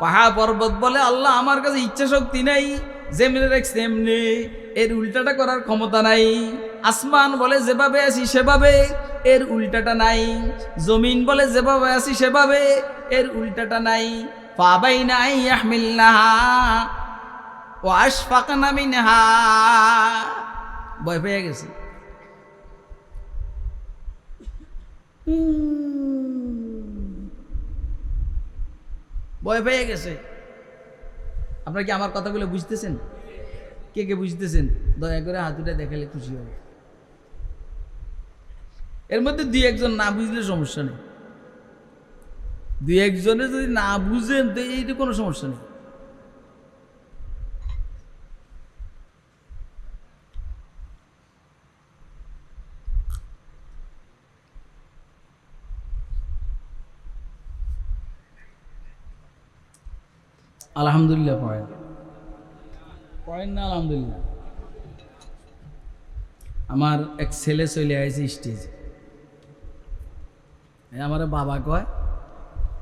পাহাড় পর্বত বলে আল্লাহ আমার কাছে ইচ্ছা শক্তি নাই, যেমনি রাখছে এমনি, এর উল্টাটা করার ক্ষমতা নাই। আসমান বলে যেভাবে আছি সেভাবে, এর উল্টাটা নাই। জমিন বলে যেভাবে আছি সেভাবে, এর উল্টাটা নাই। ফাবাইনা ইয়াহমিলনাহা ওয়া আশফাকনা মিনহা। ভয় পেয়ে গেছে। ভয় পেয়ে গেছে। আপনারা কি আমার কথাগুলো বুঝতেছেন? কে কে বুঝতেছেন দয়া করে হাতুটা দেখালে খুশি হবে। এর মধ্যে দুই একজন না বুঝলে সমস্যা নেই, দুই একজনে যদি না বুঝেন তো এইটা কোনো সমস্যা নেই। আলহামদুলিল্লাহ পড়েন, পড়েন না আলহামদুলিল্লাহ। আমার এক ছেলে চলে আসছে স্টেজে, আমার বাবা কয়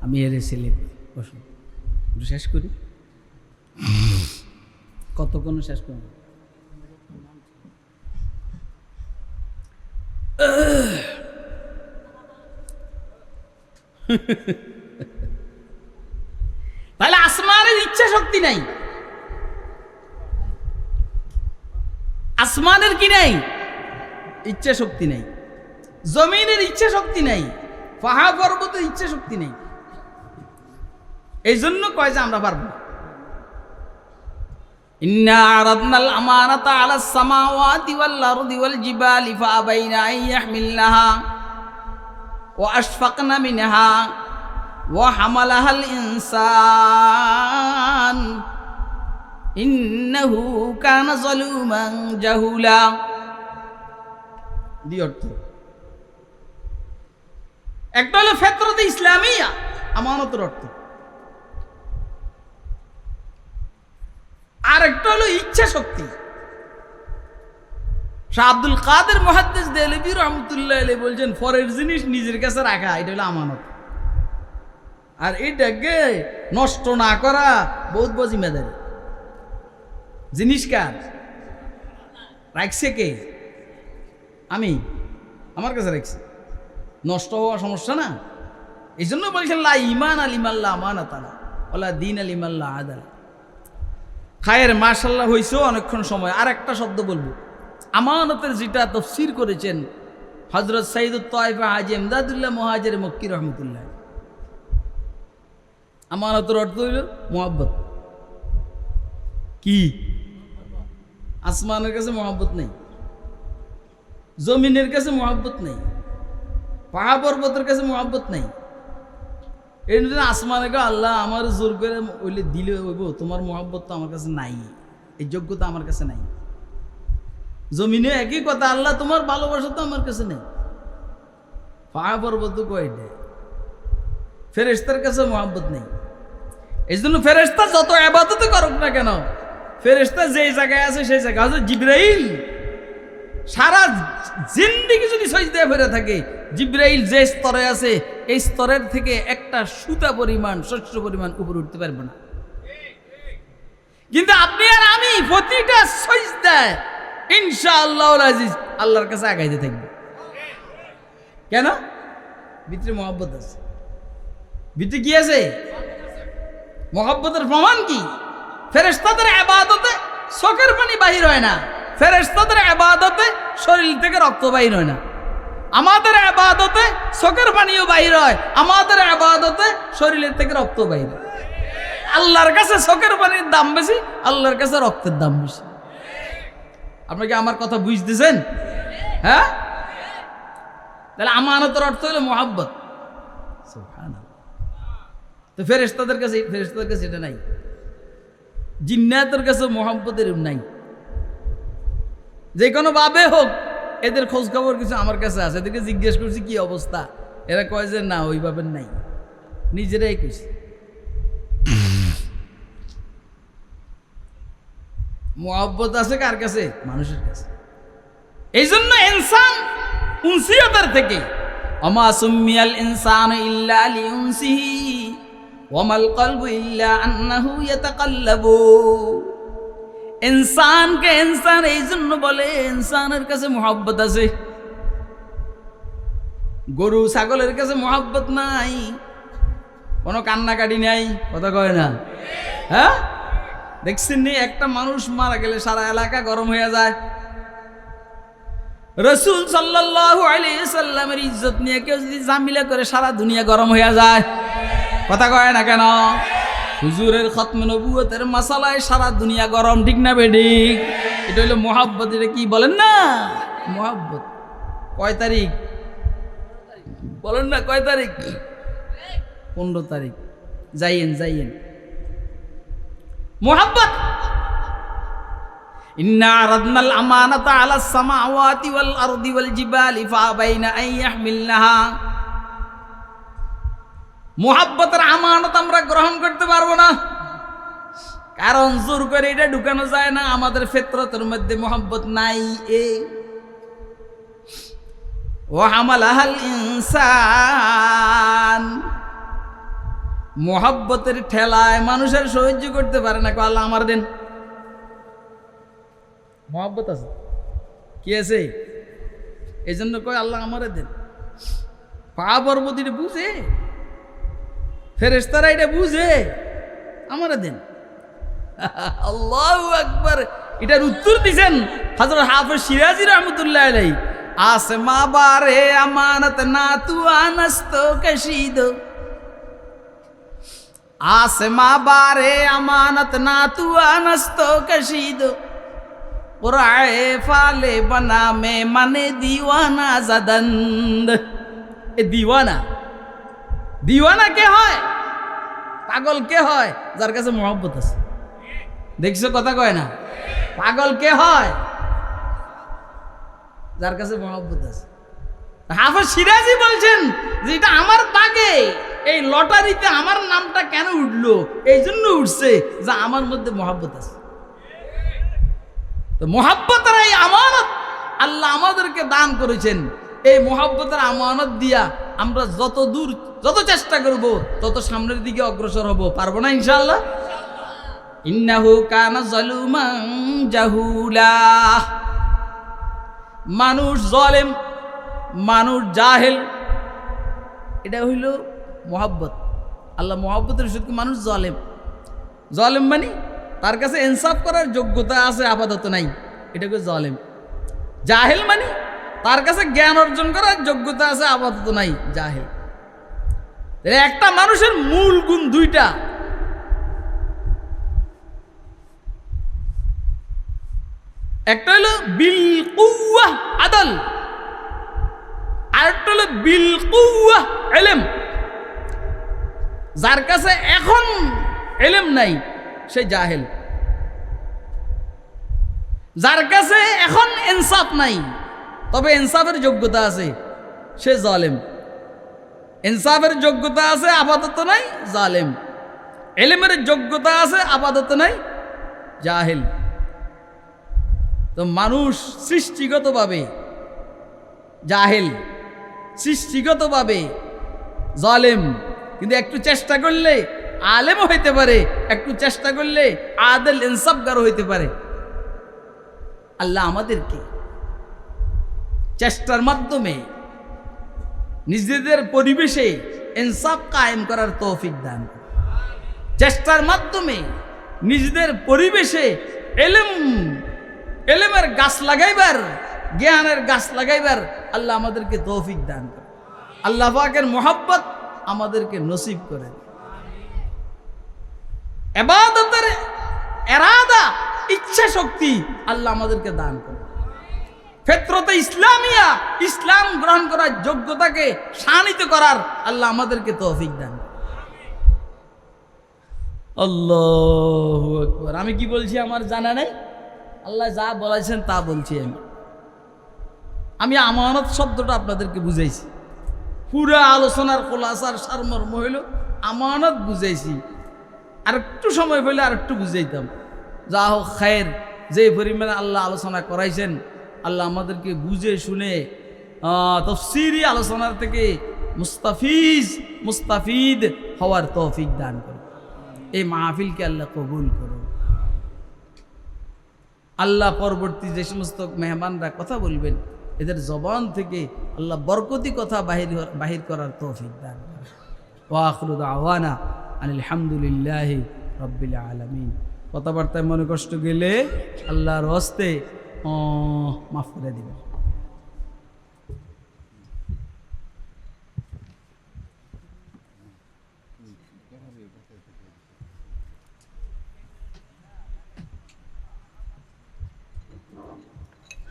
আমি এর ছেলে বসুন একটু শেষ করি, কতক্ষণ শেষ করব। তাহলে আসমানের ইচ্ছা শক্তি নাই, আসমানের কি নাই? ইচ্ছা শক্তি নাই। জমিনের ইচ্ছা শক্তি নাই, পাহাড় পর্বতের ইচ্ছা শক্তি নেই। এই জন্য কয় যে আমরা পারবো। ইন্না আরাদনাল আমানাতা আলাস সামাওয়াতি ওয়াল আরদি ওয়াল জিবালি ফাআবাইনা আন ইয়াহমিলনাহা ওয়া আশফাকনা মিনহা ওয়া হামালাহাল ইনসান ইন্নাহু কানা যালুমান জাহুলা। দুই অর্থ, একটা হলো ফিতরতে ইসলামিয়া, আমানতের অর্থ, আর একটা হলো ইচ্ছা শক্তি। শাহ আব্দুল কাদের মুহাদ্দিস দেহলভী রহমতুল্লাহ আলাইহি বলছেন পরের জিনিস নিজের কাছে রাখা এটা হলো আমানত, আর এটাকে নষ্ট না করা বহুত বড় জিম্মেদারি। জিনিস কার রাখছে? কে? আমি, আমার কাছে রাখছি, নষ্ট হওয়া সমস্যা না। এই জন্য বলছেন লা ঈমান আলিমাল্লাহ আমানাতালা ওয়ালা দীন আলিমাল্লাহ আদালা। খায়ের মাশাআল্লাহ হইছো অনেকক্ষণ সময়। আর একটা শব্দ বলবো, আমানতের যেটা তাফসীর করেছেন হযরত সাইয়্যিদুত তায়েফা হাজী ইমদাদুল্লাহ মুহাজির মক্কি রহমাতুল্লাহ। আমানতের অর্থ হইল মুহাব্বত। কি? আসমানের কাছে মুহাব্বত নেই, জমিনের কাছে মুহাব্বত নেই, পাহাড় পর্বতের কাছে মুহাব্বত নেই। এই জন্য আসমানে কে আল্লাহ আমার জোর করে ওইলে দিলে হইব, তোমার মুহাব্বত তো আমার কাছে নাই, এই যোগ্যতা আমার কাছে নাই। জমিনে একই কথা, আল্লাহ তোমার ভালোবাসা তো আমার কাছে নেই। পাহাড় পর্বত কয়টা, ফেরেশতার কাছে মুহাব্বত নেই। এই জন্য ফেরেশতা যত ইবাদত করুক না কেন, ফেরেশতা যেই জায়গায় আছে সেই জায়গায় হযরত জিবরাইল সারা জিন্দেগি যদি সিজদায় পড়ে থাকে, জিবরাইল যে স্তরে আছে এই স্তরের থেকে একটা সুতা পরিমাণ, শস্য পরিমাণ উপরে উঠতে পারবে না। কিন্তু আপনি আর আমি প্রতিটা সিজদায় ইনশাআল্লাহুল আজিজ আল্লাহর কাছে আগাইতে থাকবে। কেন? ভিতরে মুহাব্বত আছে। ভিতরে কি আছে? মুহাব্বতের প্রমাণ কি? ফেরেশতাদের ইবাদতে চোখের পানি বাহির হয় না, ফেরেশতাদের ইবাদতে শরীর থেকে রক্ত বাহির হয় না। আমাদের ইবাদতে চোখের পানিও বাহির হয়, আমাদের ইবাদতে শরীরের থেকে রক্ত বাহির হয়। আল্লাহর কাছে চোখের পানির দাম বেশি, আল্লাহর কাছে রক্তের দাম বেশি। আপনি কি আমার কথা বুঝতেছেন? হ্যাঁ, তাহলে আমানতের অর্থ হলো মুহাব্বত। সুবহানাল্লাহ। তো ফেরেশতাদের কাছে এটা নাই, জিন্নাতের কাছে মুহাব্বতের নাই। যে কোনো ভাবে হোক এদের খোঁজ খবর কিছু আমার কাছে আছে, এদেরকে জিজ্ঞেস করছি কি অবস্থা, এরা কয় যে না ওইভাবে নাই, নিজেরাই কইছে। মুহাব্বত আছে কার কাছে? মানুষের কাছে। এই জন্য ইনসান উনসিয়তের থেকে ওমা সুমিয়াল ইনসানু ইল্লা লিউনসিহি ওয়ামাল কলবু ইল্লা আন্নাহু ইয়াতাকাল্লাবু। ইনসানকে ইনসান এই জন্য বলে, ইনসানের কাছে মুহাব্বত আছে। গরু ছাগলের কাছে মুহাব্বত নাই, কোনো কান্নাকাটি নাই, কথা কয় না। হ্যাঁ, দেখছেন নি একটা মানুষ মারা গেলে সারা এলাকা গরম হয়ে যায়। রাসূল সাল্লাল্লাহু আলাইহি সাল্লামের ইজ্জত নিয়ে কেউ যদি জামিলা করে সারা দুনিয়া গরম হয়ে যায়, কথা কয় না কেন? হুজুরের খতমে নবুয়তের মাসালায় সারা দুনিয়া গরম, ঠিক না বেঠিক? এটা হলো মুহাব্বত। এটা কি বলেন না? মুহাব্বত। কয় তারিখ বলেন না? কয় তারিখ? 15 তারিখ। যাইয়েন মুহাব্বত। ইন্না আরাদনাল আমানাতা আলাস সামাওয়াতি ওয়াল আরদি ওয়াল জিবালি ফাআবাইনা আন ইয়াহমিলনাহা। মুহাব্বতের আমানত আমরা গ্রহণ করতে পারবো না, কারণ জোর করে এটা ঢুকানো যায় না, আমাদের ফিতরতের মধ্যে মুহাব্বত নাই। ওয়া হামালাহাল ইনসান, মুহাব্বতের ঠেলায় মানুষের সহ্য করতে পারে না। আল্লাহ আমার দেন। মুহাব্বত আছে, কি আছে? এই জন্য কয় আল্লাহ আমারে দেন। পা পর্বত বুঝে, ফেরেশতারা এটা বুঝে, আমারে দেন। আল্লাহু আকবার। এটার উত্তর দিছেন হযরত হাফেজ শিরাজি রহমাতুল্লাহ আলাইহি। আসমা বারে আমানত না তু আনস্ত কশিদ, आसमा बारे अमानत ना तू अनस्तो कशीद, कुराए फाले बना में मने दीवाना जदंद। ए दीवाना, दीवाना কে হয়? পাগল কে হয়? যার কাছে মুহাব্বত আছে। দেখছো কথা কয় না? পাগল কে হয়? যার কাছে মুহাব্বত আছে। হাফেজ শিরাজি বলছেন যে এটা আমার পাগে, এই লটারিতে আমার নামটা কেন উঠলো? এই জন্য উঠছে যে আমার মধ্যে মুহাব্বত আছে। তো মুহাব্বতের এই আমানত আল্লাহ আমাদেরকে দান করেছেন। এই মুহাব্বতের আমানত দিয়া আমরা যত চেষ্টা করব তত সামনের দিকে অগ্রসর হব। পারবো না ইনশাআল্লাহ? ইন্নাহু কানা যালুমান জাহুলা। মানুষ জালেম, মানুষ জাহেল, এটা হইল মুহাব্বত। আল্লাহ মুহাব্বতের শুধু মানুষ জালেম। জালেম মানে তার কাছে ইনসাফ করার যোগ্যতা আছে, আপাতত নাই, এটাকে জালেম। জাহেল মানে তার কাছে জ্ঞান অর্জন করার যোগ্যতা আছে, আপাতত নাই, জাহেল। একটা মানুষের মূল গুণ দুইটা, একটা হলো বিল কুওয়াহ আদল, আরেকটা হলো বিল কুওয়াহ ইলম। যার কাছে এখন ইলম নাই সে জাহেল, যার কাছে এখন ইনসাফ নাই তবে ইনসাফের যোগ্যতা আছে সে জালেম। ইনসাফের যোগ্যতা আছে আপাতত নাই, জালেম। ইলমের যোগ্যতা আছে আপাতত নাই, জাহেল। তো মানুষ সৃষ্টিগতভাবে জাহেল, সৃষ্টিগতভাবে জালেম, কিন্তু একটু চেষ্টা করলে আলেমও হইতে পারে, একটু চেষ্টা করলে আদেল ইনসাফগারও হইতে পারে। আল্লাহ আমাদেরকে চেষ্টার মাধ্যমে নিজেদের পরিবেশে ইনসাফ কায়েম করার তৌফিক দান, চেষ্টার মাধ্যমে নিজেদের পরিবেশে এলেমের গাছ লাগাইবার, জ্ঞানের গাছ লাগাইবার আল্লাহ আমাদেরকে তৌফিক দান করে। আল্লাহ পাকের মোহাব্বত আমাদেরকে নসিব করে। ইবাদতের ইরাদা, ইচ্ছা শক্তি আল্লাহ আমাদেরকে দান করে। ফিতরতে ইসলামিয়া, ইসলাম গ্রহণ করার যোগ্যতাকে শানিত করার আল্লাহ আমাদেরকে তৌফিক দান। আল্লাহু আকবার। আমি কি বলছি আমার জানা নাই, আল্লাহ যা বলেছেন তা বলছি। আমি আমানত শব্দটা আপনাদেরকে বুঝাইছি, পুরা আলোচনার খোলাসার সারমর্ম হইল আমানত বুঝাইছি। আর একটু সময় পেলে আর একটু বুঝাইতাম। যা হোক খায়ের, যে পরিমাণে আল্লাহ আলোচনা করাইছেন, আল্লাহ আমাদেরকে বুঝে শুনে তাফসীরি আলোচনার থেকে মুস্তাফিদ হওয়ার তৌফিক দান করুন। এই মাহফিলকে আল্লাহ কবুল করুন। আল্লাহ পরবর্তী যে সমস্ত মেহমানরা কথা বলবেন এদের জবান থেকে আল্লাহ বরকতি কথা বাহির করার তৌফিক দান করুন। ওয়া আখিরু দাওয়ানা আনিল হামদুলিল্লাহি রাব্বিল আলামিন। কথাবার্তায় মনে কষ্ট গেলে আল্লাহর হস্তে মাফ করে দিবেন।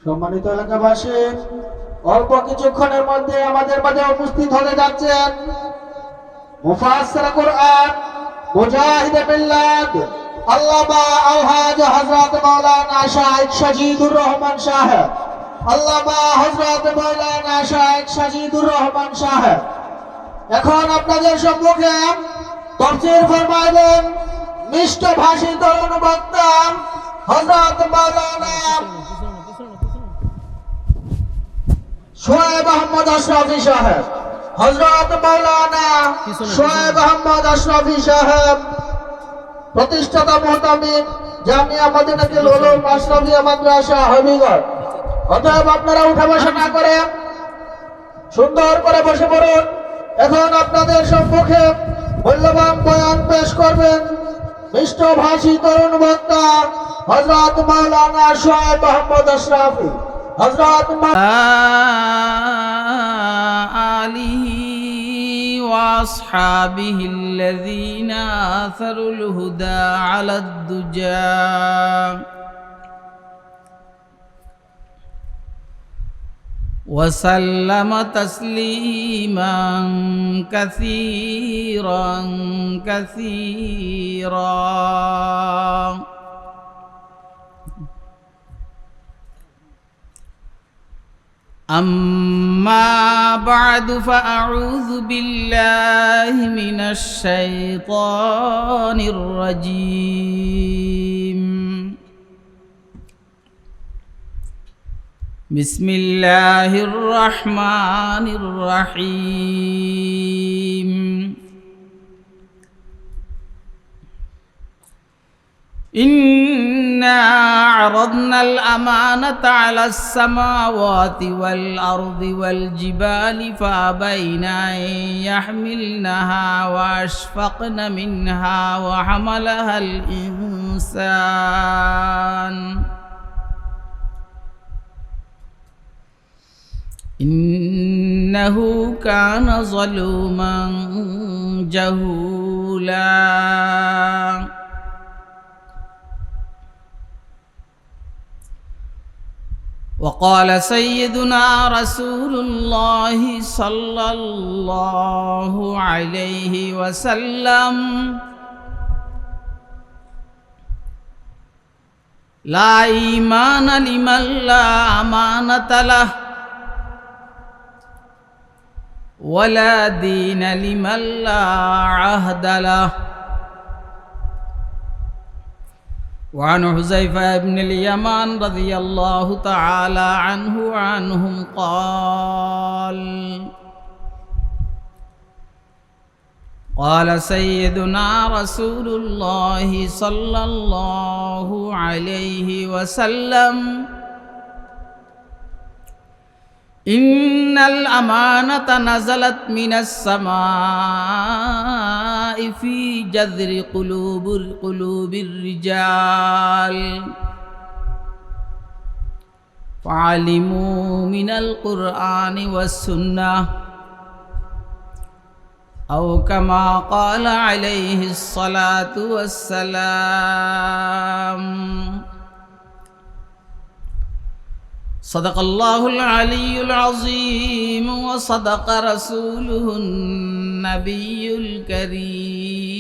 সম্মানিত এলাকাবাসী, অল্প কিছুক্ষণের মধ্যে আমাদের মাঝে উপস্থিত হতে যাচ্ছেন মুফাসসির কুরআন, মুজাহিদে বিল্লাহ, আল্লামা আলহাজ হযরত মাওলানা শাইখ সাজিদুর রহমান সাহেব। আল্লামা হযরত মাওলানা শাইখ সাজিদুর রহমান সাহেব এখন আপনাদের সম্মুখে তাফসীর ফরমাইবেন মিষ্ট ভাষী তরুণ বক্তা হযরত মাওলানা শোয়েব আহমদ আশরাফি সাহেব। হযরত মাওলানা শোয়েব আহমদ আশরাফি সাহেব প্রতিষ্ঠাতা মুহতামিম জামিয়া মদিনাতুল উলুম আশরাফিয়া মাদ্রাসা হবিগঞ্জ। অতএব আপনারা উঠা বসা না করে সুন্দর করে বসে পড়ুন। এখন আপনাদের সম্মুখে মূল্যবান বয়ান পেশ করবেন মিষ্ট ভাষী তরুণ বক্তা হযরত মাওলানা শোয়েব আহমদ আশরাফি। হযরত আলিহি ওয়া আসহাবিহি আল্লাযীনা আসারুল হুদা আলাদ দুজা ওয়া সাল্লামা তাসলিমান কাসীরান কাসীরা। أما بعد فأعوذ بالله من الشيطان الرجيم. بسم الله الرحمن الرحيم. إنا عرضنا الأمانة على السماوات والأرض والجبال فأبين أن يحملنها وأشفقن منها وحملها الإنسان إنه كان ظلوما جهولا وقال سيدنا رسول الله صلى الله عليه وسلم لا إيمان لمن لا أمانة له ولا دين لمن لا عهد له. وعن حذيفة بن اليمان رضي الله تعالى عنه وعنهم قال قال سيدنا رسول الله صلى الله عليه وسلم إن الأمانة نزلت من السماء في جذر قلوب الرجال فعلموا من القرآن والسنة أو كما قال عليه الصلاة والسلام. صدق الله العلي العظيم وصدق رسوله النبي الكريم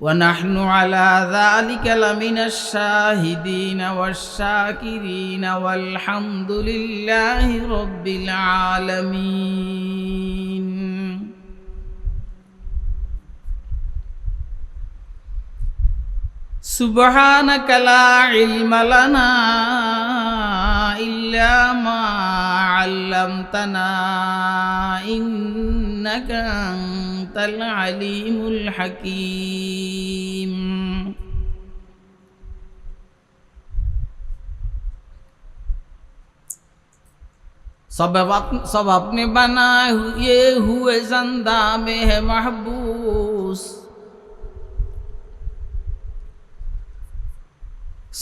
ونحن على ذلك لمن الشاهدين والشاكرين والحمد لله رب العالمين. سبحانك لا علم لنا إلا ما علمتنا إنك أنت العليم الحكيم. सब अपने बनाए हुए ज़िंदा में है महबूस,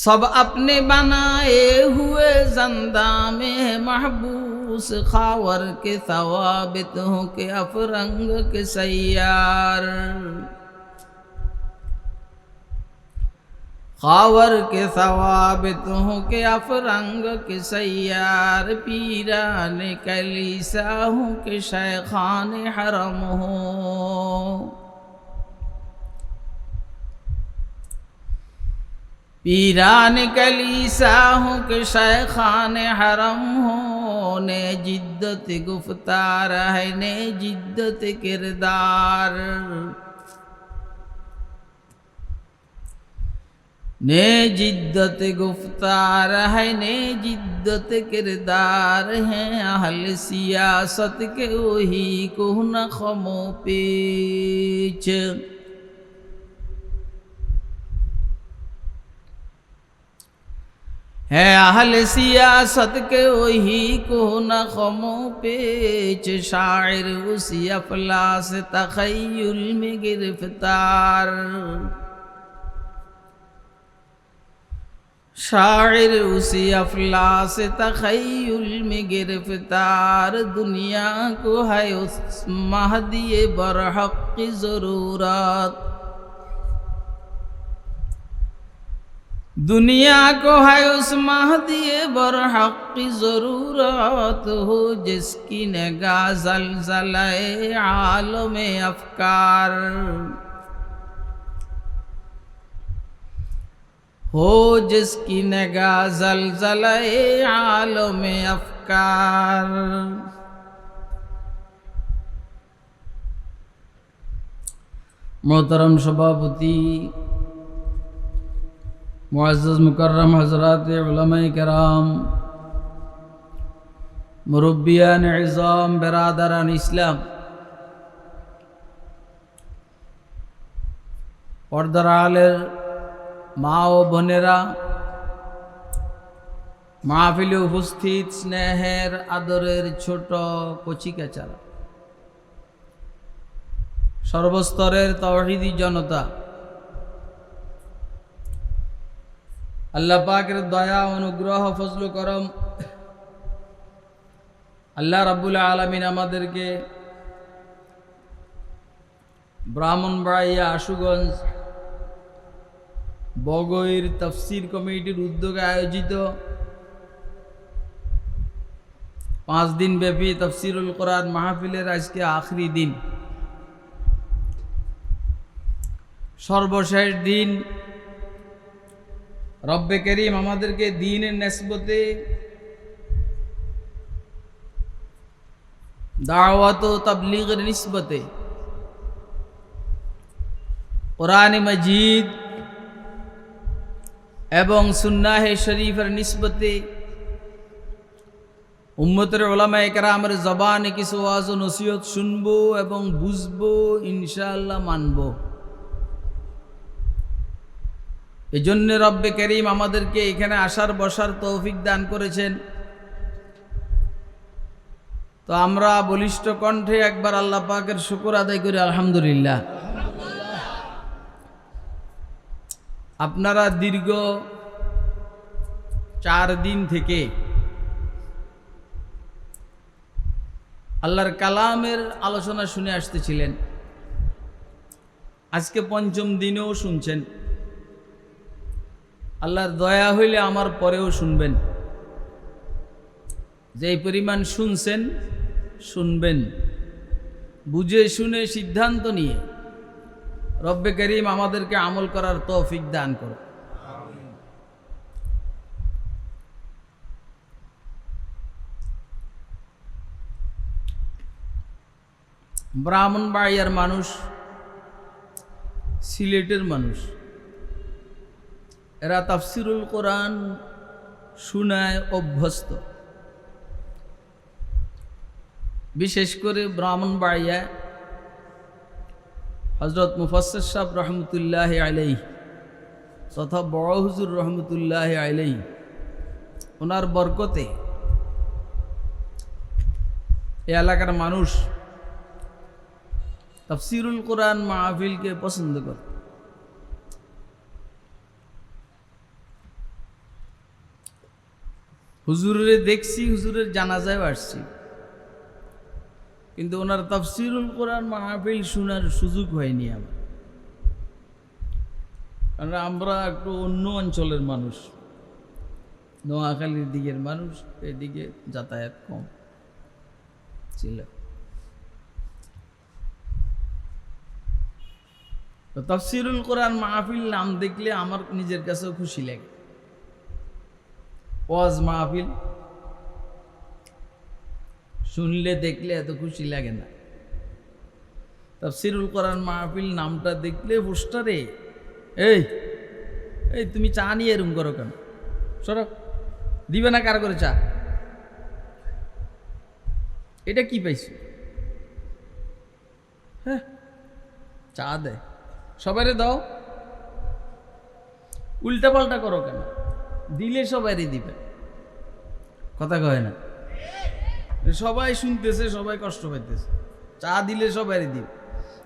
सब अपने बनाए हुए ज़िंदा में है महबूस। खावर के सवाबित हो के अफरंग के सैयार, खावर के सवाबित हो के अफरंग के सैयार। पीरान कलीसा हो के शेखान हरम हो, पीरान कलीसा हो के शेखान हरम हो। ने जिद्दत गुफ्तार है ने जिद्दत किरदार, ने जिद्दत गुफ्तार है ने जिद्दत किरदार है। अहल सियासत के वही को न खमो पेच, है अहल सियासत के वही को न खमो पेच। शायर उसी अफलास तखय्युल में गिरफ्तार, शायर उसी अफलास तखय्युल में गिरफ्तार। दुनिया को है उस महदी बरहक की ज़रूरत, दुनिया को है उस महदी बरहक की ज़रूरत। हो जिसकी निगाह ज़लज़ले आलम अफ़कार, हो जिसकी निगाह ज़लज़ले आलम अफ़कार। मोहतरम सभापति, मुअज़्ज़ज़ मुकर्रम हज़रात उलमाए किराम, मुरब्बियान इज़ाम, बिरादरान इस्लाम, पर्दार आलेर মা ও বোনেরা, মাহফিলে উপস্থিত স্নেহের আদরের ছোট কচিকাচারা, সর্বস্তরের তাওহীদি জনতা, আল্লাহ পাকের দয়া অনুগ্রহ ফজল করম আল্লাহ রাব্বুল আলামিন আমাদেরকে ব্রাহ্মণবাড়িয়া আশুগঞ্জ বগৈর তাফসীর কমিটির উদ্যোগে আয়োজিত 5 দিন ব্যাপী তাফসীরুল কোরআন মাহফিলের আজকে আখরি দিন, সর্বশেষ দিন। রব্বে করিম আমাদেরকে দ্বীনের নিসবতে দাওয়াত ও তাবলীগের নিসবতে কোরআন মাজিদ এবং সুন্নাহ শরীফের নিসবতে উম্মতের উলামায়ে কেরামের জবানে কিছু ওয়াজ ও নসিহত শুনবো এবং বুঝবো, ইনশাআল্লাহ মানবো। এই জন্য রব্বে করিম আমাদেরকে এখানে আসার বসার তৌফিক দান করেছেন। তো আমরা বলিষ্ঠ কণ্ঠে একবার আল্লাহ পাকের শুকর আদায় করি, আলহামদুলিল্লাহ। আপনারা দীর্ঘ 4 দিন থেকে আল্লাহর কালামের আলোচনা শুনে আসতেছিলেন, আজকে 5ম দিনেও শুনছেন। আল্লাহর দয়া হইলে আমার পরেও শুনবেন। যেই পরিমাণ শুনছেন শুনবেন, বুঝে শুনে সিদ্ধান্ত নিয়ে রব্বে করিম আমাদেরকে আমল করার তৌফিক দান করো। ব্রাহ্মণবাড়িয়ার মানুষ, সিলেটের মানুষ, এরা তাফসীরুল কোরআন শুনায় অভ্যস্ত। বিশেষ করে ব্রাহ্মণবাড়িয়া হযরত মুফাসসির সাহেব রহমতুল্লাহ আলাইহি তথা বড় হুজুর রহমতুল্লাহ আলাইহি, ওনার বরকতে এই এলাকার মানুষ তাফসীরুল কোরআন মাহফিলকে পছন্দ করে। হুজুরে দেখছি, হুজুরের জানাজায় আসছি, কিন্তু ওনার তাফসীরুল কোরআন মাহফিল শোনার সুযোগ হয়নি আমার। কারণ আমরা একটু অন্য অঞ্চলের মানুষ, নোয়াখালীর দিকের মানুষ, এদিকে যাতায়াত কম ছিল। তো তাফসীরুল কোরআন মাহফিল নাম দেখলে আমার নিজের কাছেও খুশি লাগে। ওয়াজ মাহফিল শুনলে দেখলে এত খুশি লাগে না। তাফসীরুল কোরআন মাহফিল নামটা দেখলে পোস্টারে এই এই তুমি চা নিয়ে এরম করো কেন, সরো, দিবে না কার করে চা, এটা কি পাইছি? হ্যাঁ, চা দেয়, সবাইরে দাও, উল্টা পাল্টা করো কেন? দিলে সবাইরে দিবে, কথা কয় না? সবাই শুনতেছে, সবাই কষ্ট পাইতেছে, চা দিলে সবাইরে দিবে।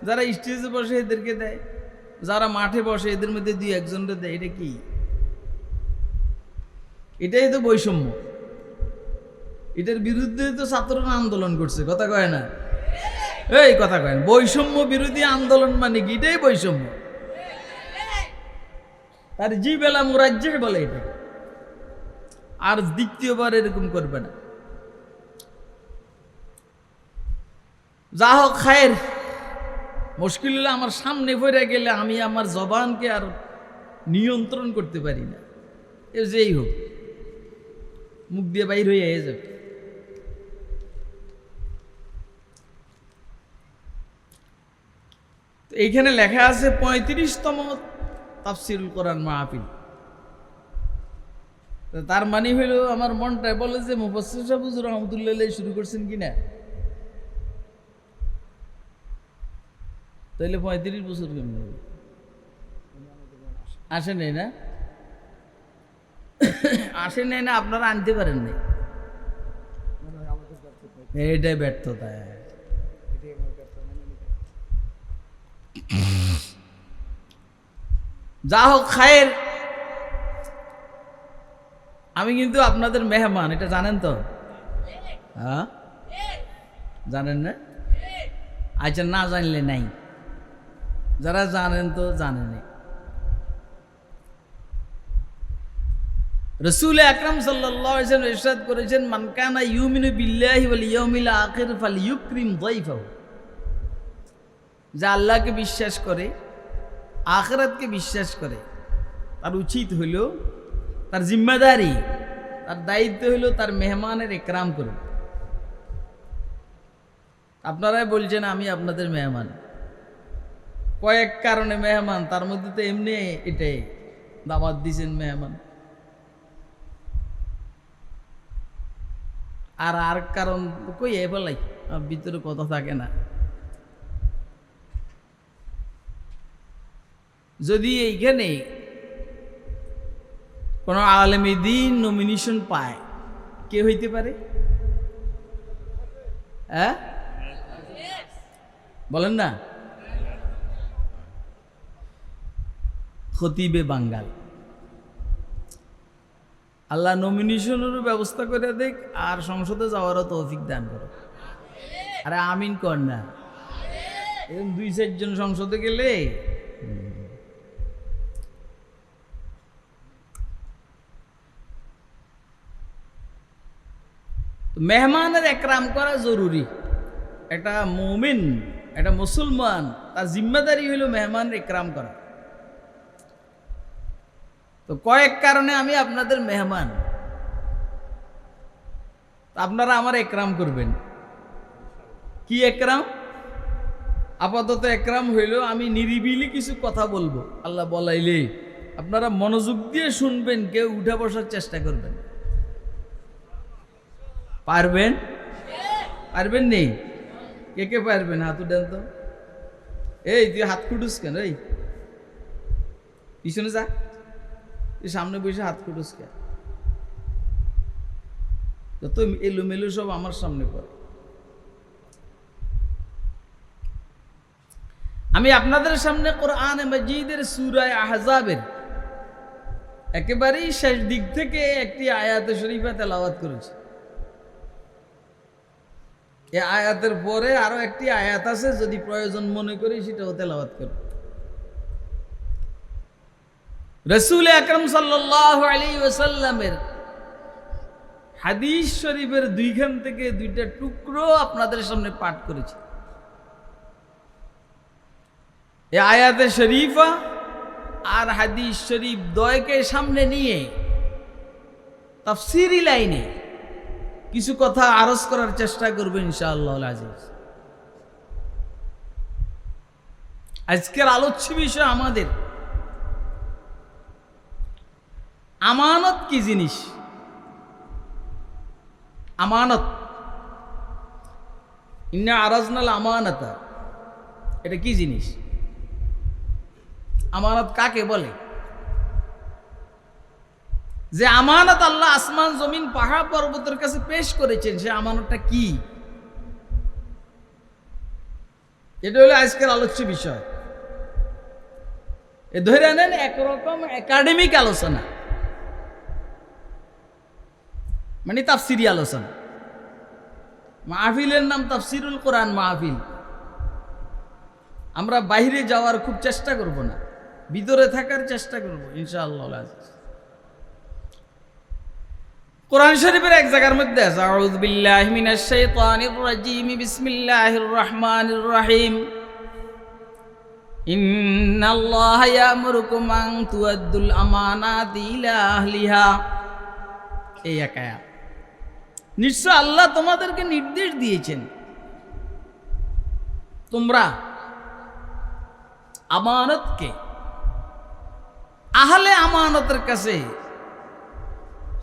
যারা স্টেজে বসে এদেরকে দেয়, যারা মাঠে বসে এদের মধ্যে 2-1জনকে দেয়। এটা কি? এটাই তো বৈষম্য। এটার বিরুদ্ধে তো ছাত্ররা আন্দোলন করছে, কথা কয় না? এই কথা কয় না, বৈষম্য বিরোধী আন্দোলন মানে কি? এটাই বৈষম্য। আর জি বেলা মুরাজ্জে বলে এটা, আর দ্বিতীয়বার এরকম করবে না। যা হোক খায়ের, মুশকিল হলে আমার সামনে পড়ে গেলে আমি আমার জবানকে আর নিয়ন্ত্রণ করতে পারি না। এ যেই হোক, মুখ দিয়ে বাইর হয়ে যাবে। তো এইখানে লেখা আছে 35তম তাফসীরুল কোরআন মাহফিল। তার মানে হইল আমার মনটা বলে যে মুফাসসির সাহেব হুজুর রহমতুল্লাহ শুরু করছেন কিনা, তাইলে 35 বছর কেমন হবে? আসে নাই না? আসে নাই না, আপনারা আনতে পারেন নাই, এটাই ব্যর্থতা। যা হোক খায়ের, আমি কিন্তু আপনাদের মেহমান, এটা জানেন তো? হ্যাঁ, জানেন না? আচ্ছা, না জানলে নাই, যারা জানেন তো জানেন। রাসূল আকরাম সাল্লাল্লাহু আলাইহি ওয়াসাল্লাম ইরশাদ করেছেন, মান কানা ইউমিনু বিল্লাহি ওয়াল ইয়াউমিল আখির ফালইউকরিম যায়ফাহু। যা আল্লাহকে বিশ্বাস করে, আখিরাতকে বিশ্বাস করে, তার উচিত হইল, তার জিম্মাদারি, তার দায়িত্ব হইল তার মেহমানের ইকরাম করবে। আপনারাই বলছেন আমি আপনাদের মেহমান, কয়েক কারণে মেহমান, তার মধ্যে তো এমনি এটাই দাওয়াত দিয়েছেন মেহমান। আর কারণ কই বলাই, ভিতরে কথা থাকে না। যদি এইখানে কোনো আলেমে দ্বীন নমিনেশন পায়, কে হইতে পারে? হ্যাঁ, বলেন না? খতিবে বাঙ্গাল। আল্লাহ নমিনেশনেরও ব্যবস্থা করে দেখ, আর সংসদে যাওয়ারও তৌফিক দান করো। আরে আমিন কর না, এরকম 2-4 জন সংসদে গেলে মেহমানের একরাম করা জরুরি। একটা মুমিন, একটা মুসলমান, তার জিম্মাদারি হইল মেহমানের একরাম করা। তো কয়েক কারণে আমি আপনাদের মেহমান, আপনারা আমার একরাম করবেন। কি একরাম? আপাতত একরাম হইল আমি নিরিবিলি কিছু কথা বলবো, আল্লাহ বলাইলে আপনারা মনোযোগ দিয়ে শুনবেন, কেউ উঠা বসার চেষ্টা করবেন। পারবেন? পারবেন নেই? কে কে পারবেন? হাত উঠেন তো। এই তুই হাত খুটুস কেন? এই পিছনে যা, তুই সামনে বসে হাত খুটুস কেন? যত এলোমেলো সব আমার সামনে পড়ে। আমি আপনাদের সামনে কোরআন মাজিদের সূরা আহজাবের একেবারেই শেষ দিক থেকে একটি আয়াতে শরীফা তেলাওয়াত করেছি। এই আয়াতের পরে আরো একটি আয়াত আছে, যদি প্রয়োজন মনে করি সেটাও তেলাওয়াত করব। রাসূল আকরাম সাল্লাল্লাহু আলাইহি ওয়াসাল্লামের হাদিস শরীফের 2খান থেকে 2টা টুকরো আপনাদের সামনে পাঠ করেছি। এই আয়াতে শরীফা আর হাদিস শরীফ দ্বয়কে সামনে নিয়ে তাফসীরি লাইনে কিছু কথা আরজ করার চেষ্টা করবেন ইনশাআল্লাহ আজিজ। আজকের আলোচ্য বিষয় আমাদের আমানত কি জিনিস। আমানত, ইন্না আরাজনাল আমানাতা, এটা কি জিনিস? আমানত কাকে বলে? যে আমানত আল্লাহ আসমান জমিন পাহাড় পর্বতের কাছে পেশ করেছেন, সে আমানতটা কি? এটা হলো আজকের আলোচ্য বিষয়। এ ধরে নেন একরকম একাডেমিক আলোচনা, মানে তাফসিরি আলোচনা। মাহফিলের নাম তাফসিরুল কোরআন মাহফিল। আমরা বাইরে যাওয়ার খুব চেষ্টা করব না, ভিতরে থাকার চেষ্টা করব ইনশাআল্লাহ। কোরআন শরীফের এক জায়গার মধ্যে আছে, আউযু বিল্লাহি মিনাশ শাইতানির রাজীম, বিসমিল্লাহির রহমানির রহিম, ইন্নাল্লাহা ইয়ামুরুকুম আন তুআদ্দুল আমানাতি ইলা আহলিহা। এই এক আয়াত। নিশ্চয় আল্লাহ তোমাদেরকে নির্দেশ দিয়েছেন তোমরা আমানতকে আহলে আমানতের কাছে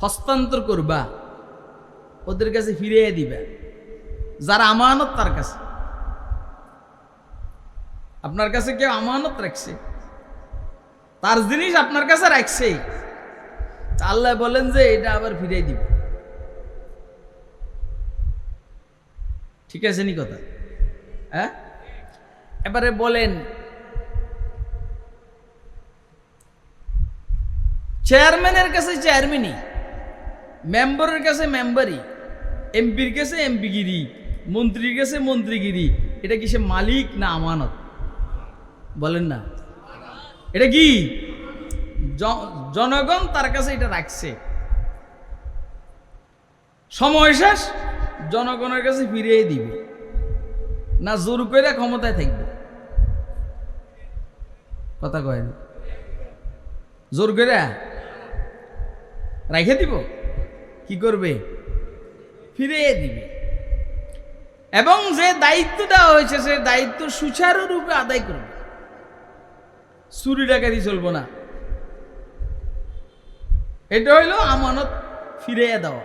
হস্তান্তর করবা, ওদের কাছে ফিরিয়ে দিবা। যারা আমানত তার কাছে, আপনার কাছে কেউ আমানত রাখছে, তার জিনিস আপনার কাছে রাখছে, আল্লাহ বলেন যে এটা আবার ফিরিয়ে দিবে। ঠিক আছে নি কথা? হ্যাঁ, এবারে বলেন চেয়ারম্যানের কাছে চেয়ারম্যানই, মেম্বারের কাছে মেম্বারই, এমপির কাছে এমপিগিরি, মন্ত্রীর কাছে মন্ত্রীগিরি। এটা কি সে মালিক না আমানত? বলেন না, এটা কি জনগণ তার কাছে এটা রাখছে। সময় শেষ, জনগণের কাছে ফিরিয়ে দিবে, না জোর করে ক্ষমতায় থাকবে? কথা কয় না, জোর করে রাখে দিব, কি করবে? ফিরিয়ে দিবে। এবং যে দায়িত্ব দেওয়া হয়েছে সে দায়িত্ব সুচারুরূপে আদায় করবে, চুরি ডাকাতি চলবো না। এটা হইল আমানত ফিরিয়ে দেওয়া।